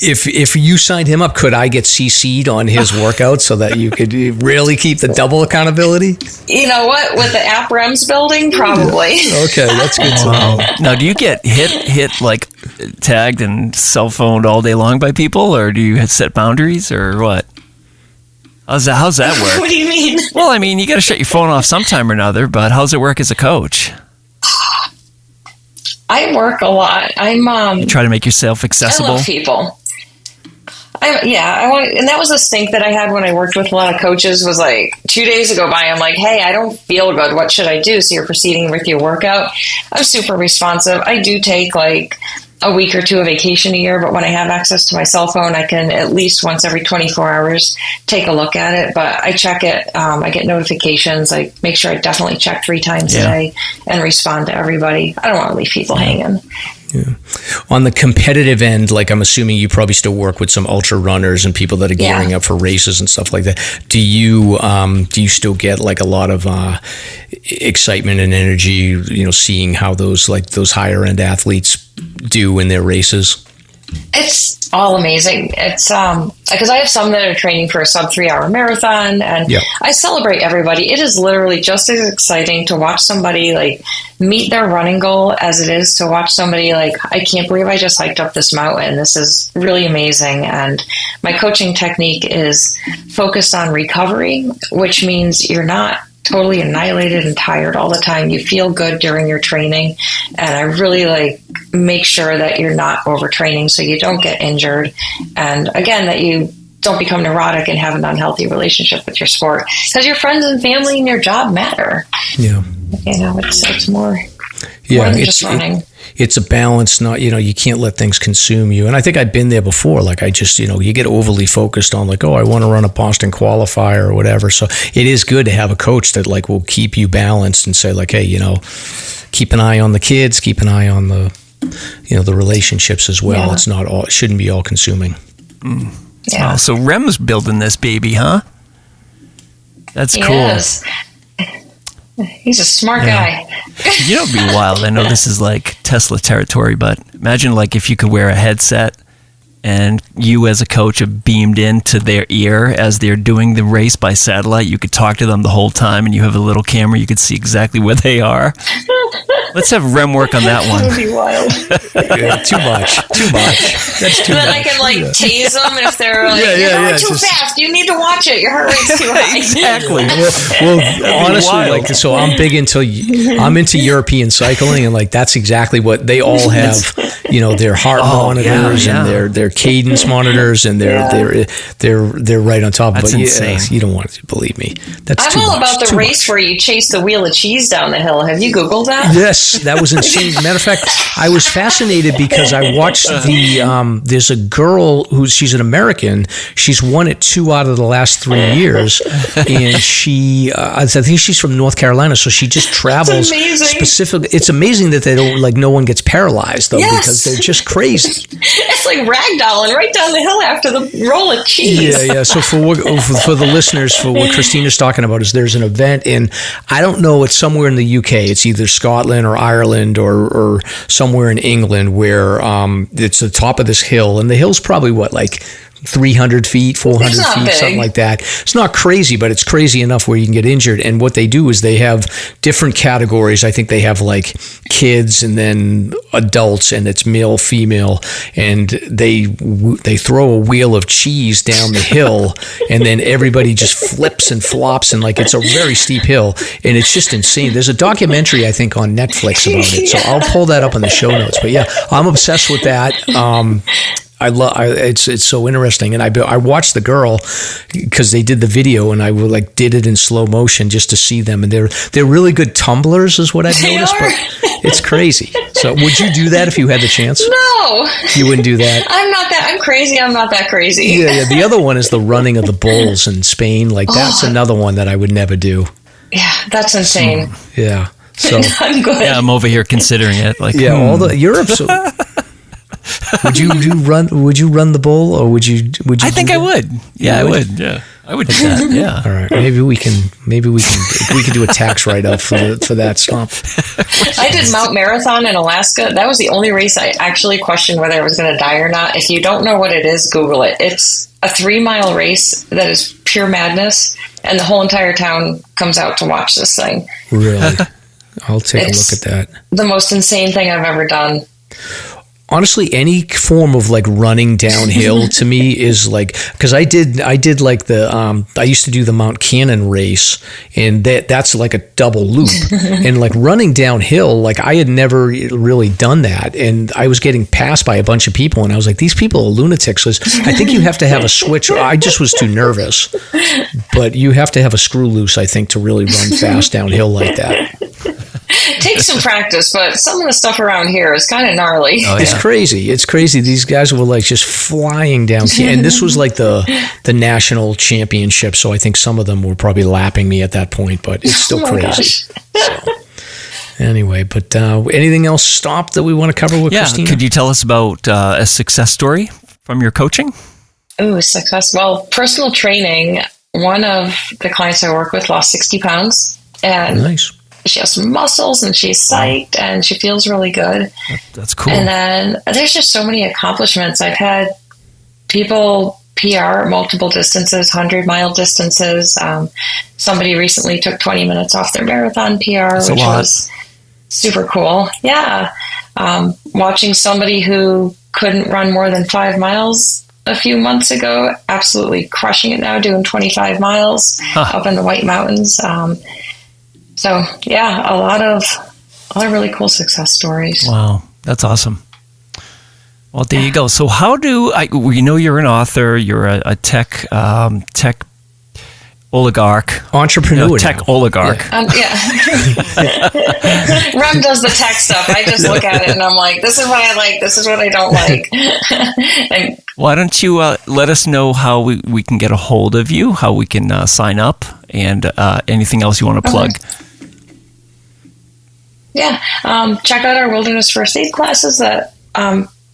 if you signed him up, could I get CC'd on his workout so that you could really keep the double accountability? You know what? With the app REMS building, probably. Okay, that's good to know. Now, do you get hit like tagged and cell phoned all day long by people, or do you set boundaries, or what? How's that work? What do you mean? Well, you got to shut your phone off sometime or another, but how's it work as a coach? I work a lot. You try to make yourself accessible. I love people. I want, and that was a stink that I had when I worked with a lot of coaches. Was like 2 days ago by, I'm like, hey, I don't feel good. What should I do? So you're proceeding with your workout. I'm super responsive. I do take like a week or two of vacation a year, but when I have access to my cell phone, I can at least once every 24 hours take a look at it. But I check it. I get notifications. I make sure I definitely check 3 times a day and respond to everybody. I don't want to leave people hanging. Yeah. On the competitive end, like I'm assuming you probably still work with some ultra runners and people that are gearing up for races and stuff like that. Do you still get like a lot of excitement and energy, seeing how those higher end athletes do in their races? It's all amazing. It's because I have some that are training for a sub 3 hour marathon, and I celebrate everybody. It is literally just as exciting to watch somebody like meet their running goal as it is to watch somebody like, I can't believe I just hiked up this mountain. This is really amazing. And my coaching technique is focused on recovery, which means you're not totally annihilated and tired all the time. You feel good during your training, and I really make sure that you're not overtraining so you don't get injured, and again that you don't become neurotic and have an unhealthy relationship with your sport, because your friends and family and your job matter. It's more than just running. It's a balance, not, you can't let things consume you. And I think I've been there before. Like I just, you get overly focused on like, oh, I want to run a Boston qualifier or whatever. So it is good to have a coach that like will keep you balanced and say like, hey, keep an eye on the kids, keep an eye on the, the relationships as well. Yeah. It's not all, it shouldn't be all consuming. Mm. Yeah. So Rem's building this baby, huh? That's cool. Yes. He's a smart guy. It'd be wild. I know this is like Tesla territory, but imagine like if you could wear a headset and you as a coach are beamed into their ear as they're doing the race by satellite. You could talk to them the whole time, and you have a little camera. You could see exactly where they are. Let's have Rem work on that one. That would be wild. Too much. That's too much. Then I can tase them if they're like, you're going too fast. You need to watch it. Your heart rate's too high. Exactly. Well, honestly, so I'm big into European cycling, and like that's exactly what they all have. Their heart monitors and their cadence monitors, and they're right on top of it. That's insane. You don't want to believe me. That's I'm too all much. about the race where you chase the wheel of cheese down the hill. Have you Googled that? Yes, that was insane. Matter of fact, I was fascinated because I watched there's a girl she's an American. She's won it 2 out of the last 3 years, and I think she's from North Carolina, so she just travels specifically. It's amazing that they don't no one gets paralyzed though, because because they're just crazy. It's like ragdolling right down the hill after the roll of cheese. Yeah. So for the listeners, for what Kristina's talking about is there's an event in, I don't know, it's somewhere in the UK. It's either Scotland or Ireland or somewhere in England where it's the top of this hill, and the hill's probably like 300 feet, 400 feet, big. something like that. It's not crazy, but it's crazy enough where you can get injured. And what they do is they have different categories. I think they have like kids and then adults, and it's male, female, and they throw a wheel of cheese down the hill, and then everybody just flips and flops, and like it's a very steep hill, and it's just insane. There's a documentary, I think, on Netflix about it, so I'll pull that up in the show notes. But yeah, I'm obsessed with that. It's so interesting, and I watched the girl because they did the video, and I did it in slow motion just to see them, and they're really good tumblers, is what I've noticed. But it's crazy. So would you do that if you had the chance? No, you wouldn't do that. I'm crazy. I'm not that crazy. Yeah. The other one is the running of the bulls in Spain. Like that's another one that I would never do. Yeah, that's insane. Yeah. So I'm good. Yeah, I'm over here considering it. Like, all the Europe. So, Would you run the bull, or would you? I think I would. Yeah, I would. Yeah, I would do that. Yeah. All right. Maybe we can do a tax write-off for that stomp. I did Mount Marathon in Alaska. That was the only race I actually questioned whether I was going to die or not. If you don't know what it is, Google it. It's a 3-mile race that is pure madness, and the whole entire town comes out to watch this thing. Really? I'll take a look at that. The most insane thing I've ever done. Honestly, any form of like running downhill to me is like, because I did like the I used to do the Mount Cannon race, and that's like a double loop, and like running downhill, like I had never really done that, and I was getting passed by a bunch of people, and I was like, these people are lunatics. I think you have to have a switch. I just was too nervous, but you have to have a screw loose, I think, to really run fast downhill like that. Takes some practice, but some of the stuff around here is kind of gnarly. Oh, yeah. It's crazy. These guys were like just flying down, and this was like the national championship. So I think some of them were probably lapping me at that point, but it's still crazy. So, anyway, but anything else stop that we want to cover with Kristina? Could you tell us about a success story from your coaching? Oh, success. Well, personal training. One of the clients I work with lost 60 pounds, and nice. She has some muscles, and she's psyched, and she feels really good. That's cool. And then there's just so many accomplishments. I've had people PR multiple distances, 100-mile distances. Somebody recently took 20 minutes off their marathon PR, which was super cool. Yeah. Watching somebody who couldn't run more than 5 miles a few months ago, absolutely crushing it now, doing 25 miles up in the White Mountains. So yeah, a lot of really cool success stories. Wow, that's awesome. Well, there you go. So how we know you're an author, you're a tech oligarch. Entrepreneur. Tech oligarch. Yeah. Rem does the tech stuff. I just look at it and I'm like, this is what I like, this is what I don't like. And why don't you let us know how we can get a hold of you, how we can sign up, and anything else you want to plug. Yeah. Check out our wilderness first aid classes that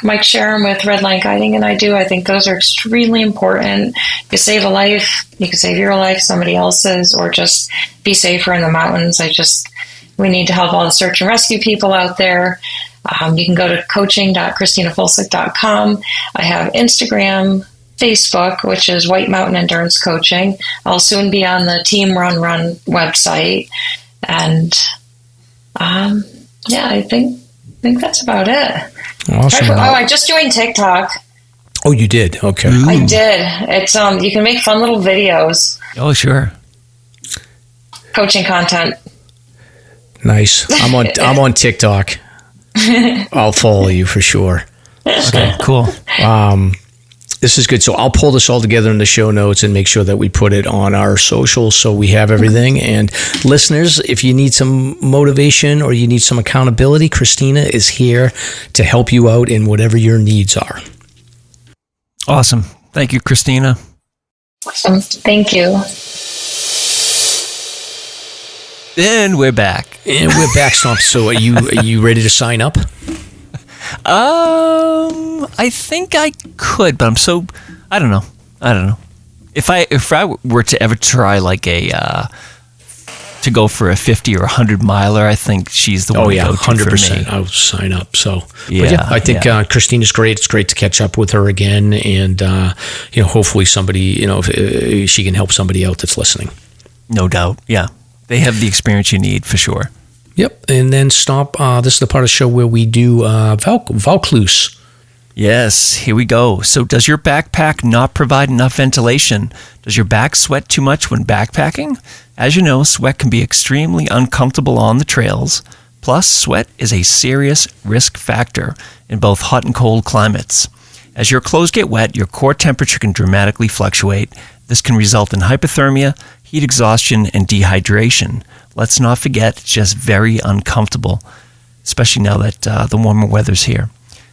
Mike Sharon with Red Line Guiding and I do. I think those are extremely important. You save a life, you can save your life, somebody else's, or just be safer in the mountains. We need to help all the search and rescue people out there. You can go to coaching.KristinaFolcik.com. I have Instagram, Facebook, which is White Mountain Endurance Coaching. I'll soon be on the Team Run website. And I think that's about it. Awesome. I just joined TikTok. Oh, you did? Okay. I did. It's you can make fun little videos. Oh, sure. Coaching content. Nice. I'm on TikTok. I'll follow you for sure. Okay, cool. This is good. So I'll pull this all together in the show notes and make sure that we put it on our socials so we have everything. And listeners, if you need some motivation or you need some accountability, Kristina is here to help you out in whatever your needs are. Awesome. Thank you, Kristina. Awesome. Thank you. And we're back. Stomp. So are you ready to sign up? I think I could, but I don't know. If I were to ever try like to go for a 50 or 100 miler, I think she's the one to go to 100%. for me. I'll sign up. So, yeah, I think Kristina's great. It's great to catch up with her again, and hopefully somebody, if she can help somebody out that's listening. No doubt. Yeah, they have the experience you need for sure. Yep, and then stop. This is the part of the show where we do Vaucluse. Yes, here we go. So does your backpack not provide enough ventilation? Does your back sweat too much when backpacking? As you know, sweat can be extremely uncomfortable on the trails. Plus, sweat is a serious risk factor in both hot and cold climates. As your clothes get wet, your core temperature can dramatically fluctuate. This can result in hypothermia, heat exhaustion, and dehydration. Let's not forget, it's just very uncomfortable, especially now that the warmer weather's here.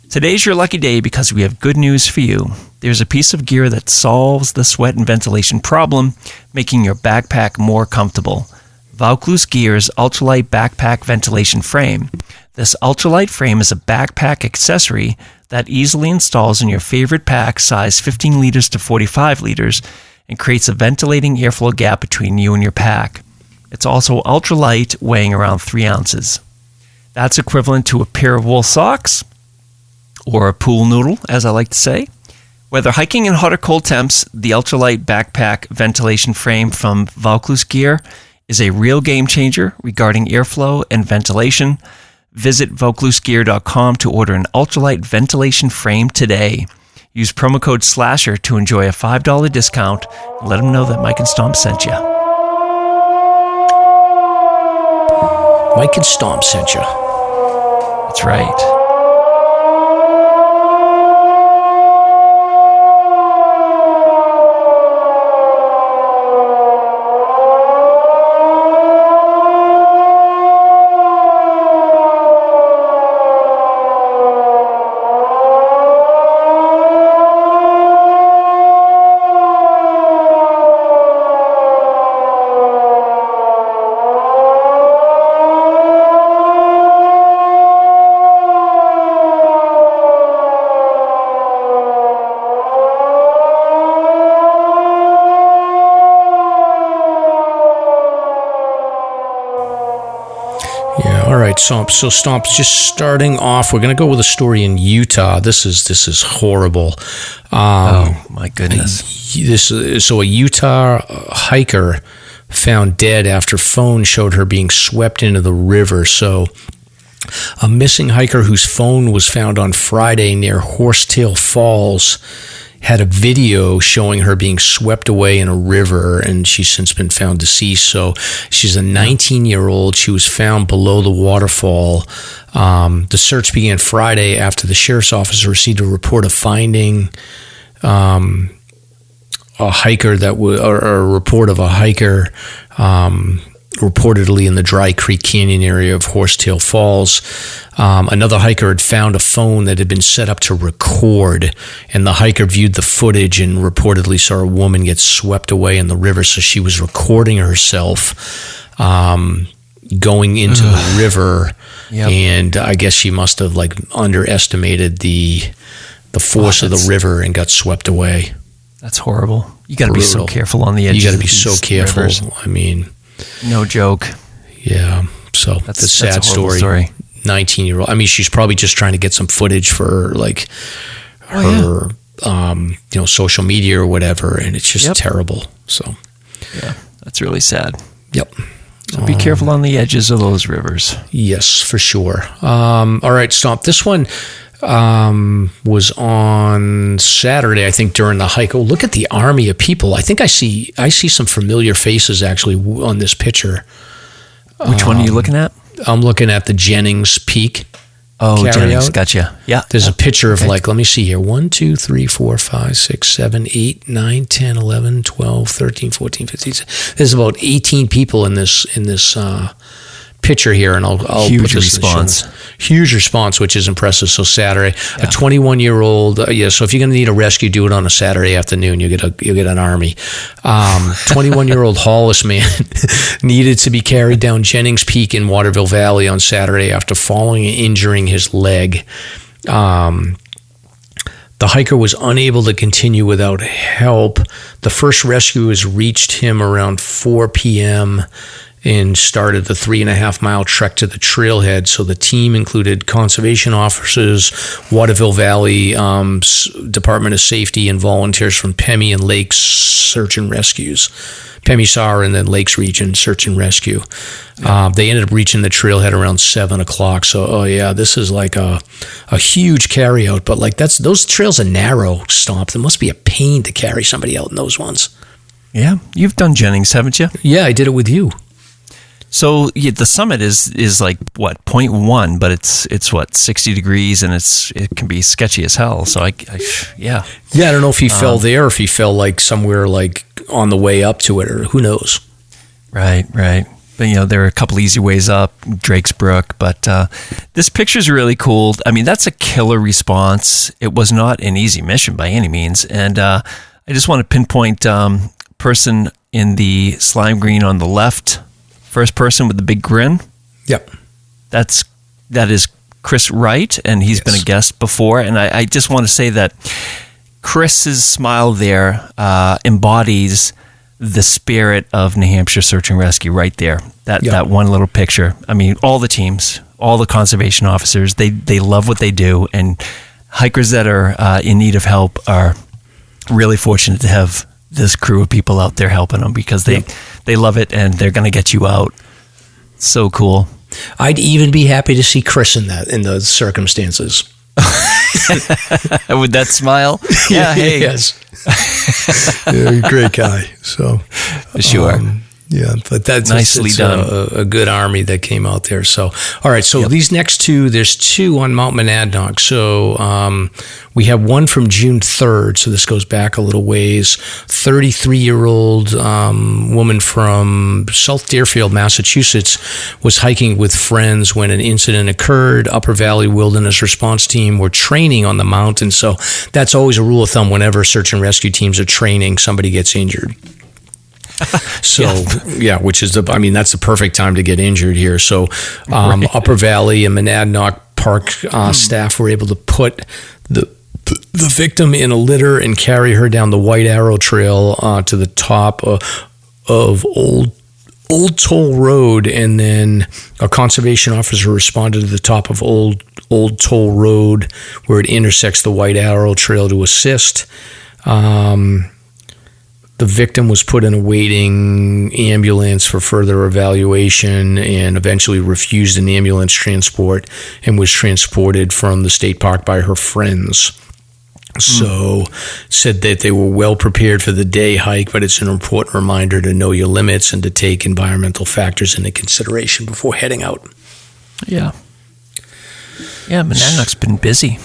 Today's your lucky day because we have good news for you. There's a piece of gear that solves the sweat and ventilation problem, making your backpack more comfortable. Vaucluse Gear's ultralight backpack ventilation frame. This ultralight frame is a backpack accessory that easily installs in your favorite pack, size 15 liters to 45 liters, and creates a ventilating airflow gap between you and your pack. It's also ultralight, weighing around 3 ounces. That's equivalent to a pair of wool socks, or a pool noodle, as I like to say. Whether hiking in hot or cold temps, the ultralight backpack ventilation frame from Vaucluse Gear is a real game changer regarding airflow and ventilation. Visit VaucluseGear.com to order an ultralight ventilation frame today. Use promo code SLASHER to enjoy a $5 discount and let them know that Mike and Stomp sent you. Mike and Stomp sent you. That's right. So Stomp, just starting off, we're going to go with a story in Utah. This is horrible. Oh my goodness! A Utah hiker found dead after phone showed her being swept into the river. So a missing hiker whose phone was found on Friday near Horsetail Falls had a video showing her being swept away in a river, and she's since been found deceased. So she's a 19-year-old. She was found below the waterfall. The search began Friday after the sheriff's office received a report of finding a report of a hiker reportedly in the Dry Creek Canyon area of Horsetail Falls. Another hiker had found a phone that had been set up to record, and the hiker viewed the footage and reportedly saw a woman get swept away in the river. So she was recording herself going into the river, and I guess she must have underestimated the force of the river and got swept away. That's horrible. You got to be so careful on the edges. You got to be so careful. Rivers. I mean, no joke. Yeah. So that's a sad story. 19-year-old. I mean, she's probably just trying to get some footage for her social media or whatever, and it's just terrible. So yeah, that's really sad. Yep. So be careful on the edges of those rivers. Yes, for sure. All right, Stomp. This one was on Saturday, I think, during the hike. Oh, look at the army of people. I think I see some familiar faces actually on this picture. Which one are you looking at? I'm looking at the Jennings Peak. Oh, Jennings, gotcha. Yeah. There's a picture of let me see here. 1, 2, 3, 4, 5, 6, 7, 8, 9, 10, 11, 12, 13, 14, 15. There's about 18 people in this picture here, and I'll huge put this response. Huge response, which is impressive. So Saturday, a 21-year-old. So if you're going to need a rescue, do it on a Saturday afternoon. You get an army. 21-year-old Hollis man needed to be carried down Jennings Peak in Waterville Valley on Saturday after falling and injuring his leg. The hiker was unable to continue without help. The first rescuers reached him around 4 p.m. and started the 3.5-mile trek to the trailhead. So the team included conservation officers, Waterville Valley Department of Safety, and volunteers from Pemmy and Lakes Search and Rescues. Pemmy SAR and then Lakes Region Search and Rescue. They ended up reaching the trailhead around 7 o'clock. So, this is like a huge carry out. But like those trails are narrow, Stomp. It must be a pain to carry somebody out in those ones. Yeah, you've done Jennings, haven't you? Yeah, I did it with you. So the summit is like what 0.1, but it's what 60 degrees, and it can be sketchy as hell. So I don't know if he fell there, or if he fell like somewhere like on the way up to it, or who knows. Right. But there are a couple easy ways up, Drake's Brook. But this picture's really cool. I mean, that's a killer response. It was not an easy mission by any means, and I just want to pinpoint person in the slime green on the left. First person with the big grin. Yep. That is Chris Wright, and he's been a guest before. And I just want to say that Chris's smile there embodies the spirit of New Hampshire Search and Rescue right there. That one little picture. I mean, all the teams, all the conservation officers, they love what they do, and hikers that are in need of help are really fortunate to have this crew of people out there helping them, because they love it, and they're going to get you out. So cool. I'd even be happy to see Chris in those circumstances. With that smile? Yeah, hey. Yes. Yeah, great guy. So, sure. But that's nicely done. A good army that came out there. So, all right. So these next two, there's two on Mount Monadnock. So we have one from June 3rd. So this goes back a little ways. 33-year-old woman from South Deerfield, Massachusetts, was hiking with friends when an incident occurred. Upper Valley Wilderness Response Team were training on the mountain. So that's always a rule of thumb. Whenever search and rescue teams are training, somebody gets injured. So, which is that's the perfect time to get injured here. So, Upper Valley and Monadnock Park staff were able to put the victim in a litter and carry her down the White Arrow Trail to the top of Old Toll Road, and then a conservation officer responded to the top of Old Toll Road, where it intersects the White Arrow Trail, to assist. The victim was put in a waiting ambulance for further evaluation, and eventually refused an ambulance transport and was transported from the state park by her friends. So, said that they were well prepared for the day hike, but it's an important reminder to know your limits and to take environmental factors into consideration before heading out. Yeah, Monadnock's been busy.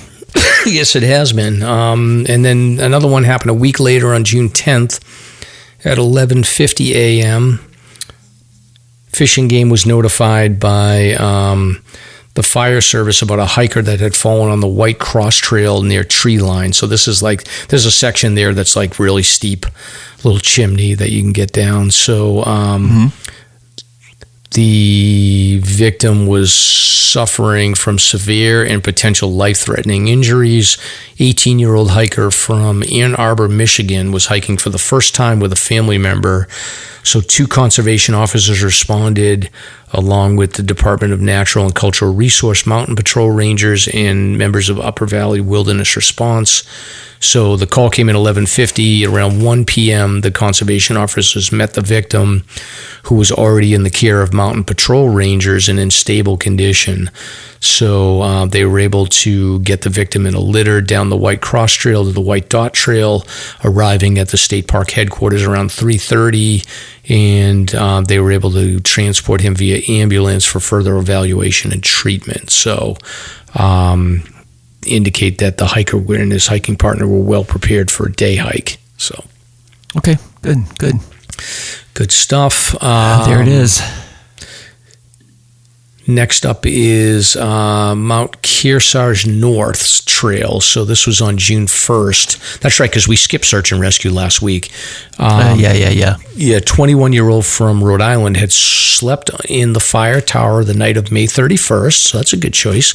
Yes, it has been. And then another one happened a week later on June 10th at 11:50 a.m. Fish and Game was notified by the fire service about a hiker that had fallen on the White Cross Trail near Tree Line. So this is like, there's a section there that's like really steep, little chimney that you can get down. So the victim was suffering from severe and potential life-threatening injuries. 18-year-old hiker from Ann Arbor, Michigan, was hiking for the first time with a family member. So 2 conservation officers responded, along with the Department of Natural and Cultural Resource Mountain Patrol Rangers and members of Upper Valley Wilderness Response. So the call came at 11:50. Around 1 p.m., the conservation officers met the victim, who was already in the care of mountain patrol rangers and in stable condition. So they were able to get the victim in a litter down the White Cross Trail to the White Dot Trail, arriving at the state park headquarters around 3:30, and they were able to transport him via ambulance for further evaluation and treatment. So indicate that the hiker and his hiking partner were well prepared for a day hike. So, okay, good stuff. There it is. Next up is Mount Kearsarge North's trail. So this was on June 1st. That's right, because we skipped search and rescue last week. Yeah, 21-year-old from Rhode Island had slept in the fire tower the night of May 31st, so that's a good choice.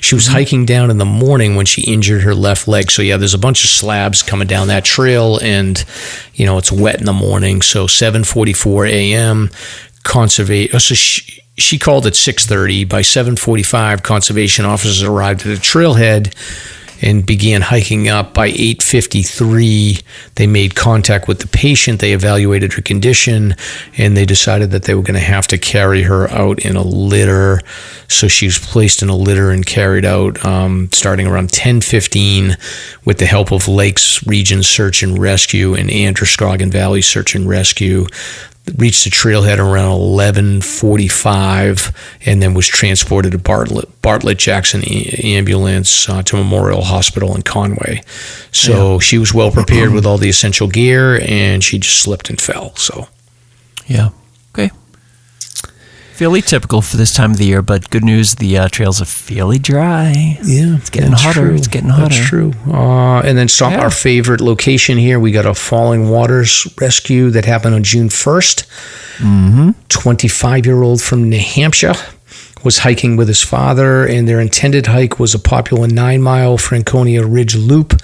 She was hiking down in the morning when she injured her left leg. So yeah, there's a bunch of slabs coming down that trail, and it's wet in the morning. So 7:44 a.m. She called at 6:30. By 7:45, conservation officers arrived at the trailhead and began hiking up. By 8:53, they made contact with the patient. They evaluated her condition, and they decided that they were going to have to carry her out in a litter. So she was placed in a litter and carried out starting around 10:15 with the help of Lakes Region Search and Rescue and Androscoggin Valley Search and Rescue. Reached the trailhead around 11:45 and then was transported to Bartlett Jackson ambulance to Memorial Hospital in Conway. So she was well prepared with all the essential gear, and she just slipped and fell. So, yeah. Okay. Fairly typical for this time of the year, but good news, the trails are fairly dry. Yeah. It's getting hotter. True. It's getting hotter. That's true. And then our favorite location here, we got a Falling Waters rescue that happened on June 1st. 25-year-old from New Hampshire was hiking with his father, and their intended hike was a popular 9-mile Franconia Ridge Loop.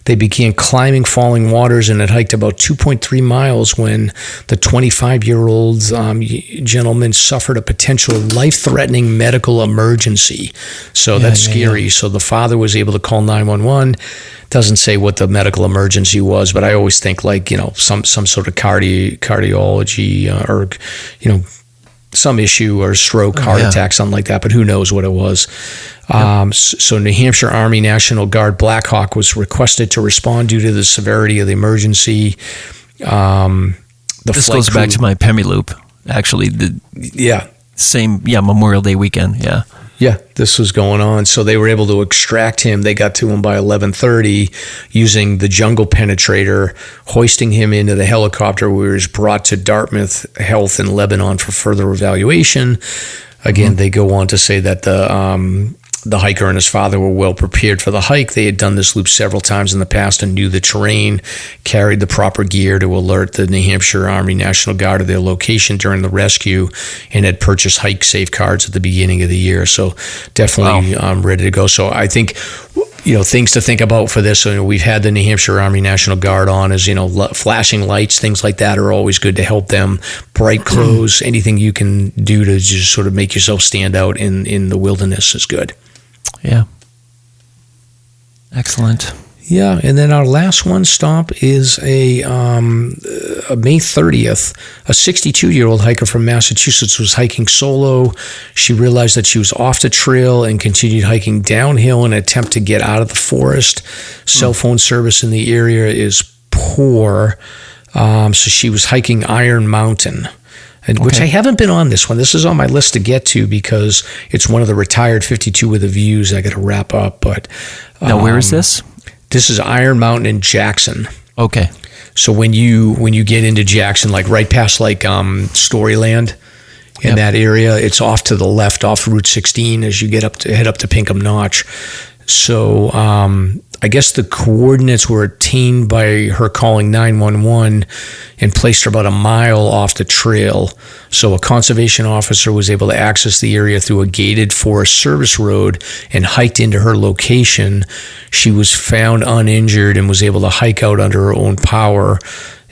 They began climbing Falling Waters and had hiked about 2.3 miles when the 25-year-old gentleman suffered a potential life-threatening medical emergency. So that's scary. Yeah. So the father was able to call 911. Doesn't say what the medical emergency was, but I always think some sort of cardiology or some issue or stroke, heart attack, something like that, but who knows what it was. So New Hampshire Army National Guard Black Hawk was requested to respond due to the severity of the emergency. This goes back to my Pemi Loop, actually. Memorial Day weekend, Yeah, this was going on. So they were able to extract him. They got to him by 11:30 using the jungle penetrator, hoisting him into the helicopter where he was brought to Dartmouth Health in Lebanon for further evaluation. Again, they go on to say that the hiker and his father were well prepared for the hike. They had done this loop several times in the past and knew the terrain, carried the proper gear to alert the New Hampshire Army National Guard of their location during the rescue, and had purchased hike safe cards at the beginning of the year. So definitely ready to go. So I think, things to think about for this. So we've had the New Hampshire Army National Guard on as, flashing lights, things like that are always good to help them. Bright clothes, anything you can do to just sort of make yourself stand out in the wilderness is good. Yeah. Excellent. Yeah, and then our last one stop is a May 30th. A 62-year-old hiker from Massachusetts was hiking solo. She realized that she was off the trail and continued hiking downhill in an attempt to get out of the forest. Cell phone service in the area is poor, so she was hiking Iron Mountain. Which I haven't been on this one. This is on my list to get to because it's one of the retired 52 with the views I got to wrap up. But now, where is this? This is Iron Mountain in Jackson. Okay. So when you get into Jackson, like right past Storyland in that area, it's off to the left off Route 16 as you head up to Pinkham Notch. So I guess the coordinates were obtained by her calling 911 and placed her about a mile off the trail. So a conservation officer was able to access the area through a gated Forest Service road and hiked into her location. She was found uninjured and was able to hike out under her own power,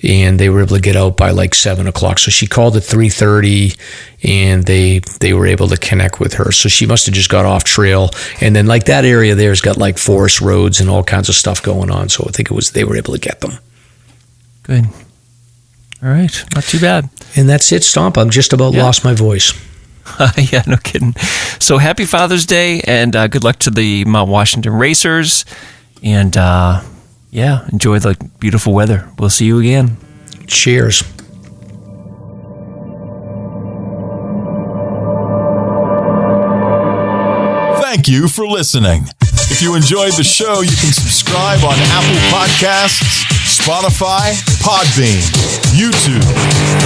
and they were able to get out by 7 o'clock. So she called at 3:30, and they were able to connect with her. So she must have just got off trail. And then that area there's got forest roads and all kinds of stuff going on. So I think they were able to get them. Good. All right. Not too bad. And that's it, Stomp. I'm just about lost my voice. Yeah, no kidding. So happy Father's Day, and good luck to the Mount Washington Racers. And enjoy the beautiful weather. We'll see you again. Cheers. Thank you for listening. If you enjoyed the show, you can subscribe on Apple Podcasts, Spotify, Podbean, YouTube,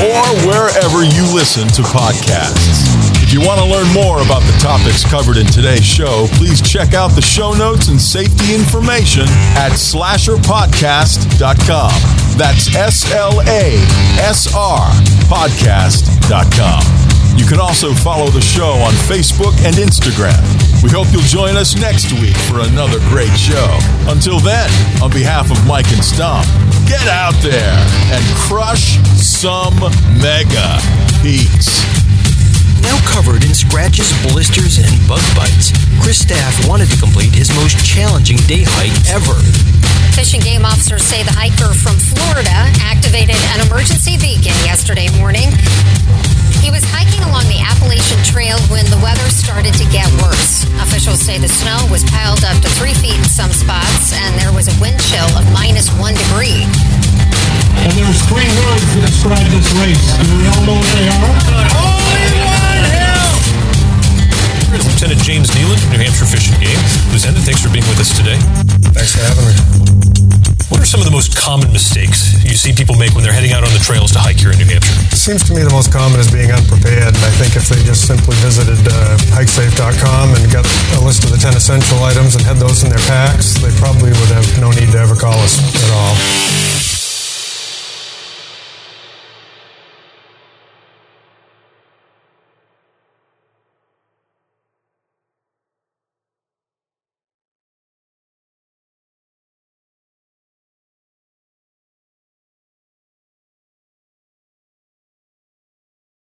or wherever you listen to podcasts. If you want to learn more about the topics covered in today's show, please check out the show notes and safety information at SLASRPodcast.com. That's SLASRPodcast.com. You can also follow the show on Facebook and Instagram. We hope you'll join us next week for another great show. Until then, on behalf of Mike and Stomp, get out there and crush some mega peaks. Now covered in scratches, blisters, and bug bites, Chris Staff wanted to complete his most challenging day hike ever. Fish and Game officers say the hiker from Florida activated an emergency beacon yesterday morning. He was hiking along the Appalachian Trail when the weather started to get worse. Officials say the snow was piled up to 3 feet in some spots, and there was a wind chill of -1 degree. And there's 3 words that describe this race. Do we all know what they are? Only one hill! Lieutenant James Nealon, New Hampshire Fish and Game. Lieutenant, thanks for being with us today. Thanks for having me. What are some of the most common mistakes you see people make when they're heading out on the trails to hike here in New Hampshire? It seems to me the most common is being unprepared, and I think if they just simply visited hikesafe.com and got a list of the 10 essential items and had those in their packs, they probably would have no need to ever call us at all.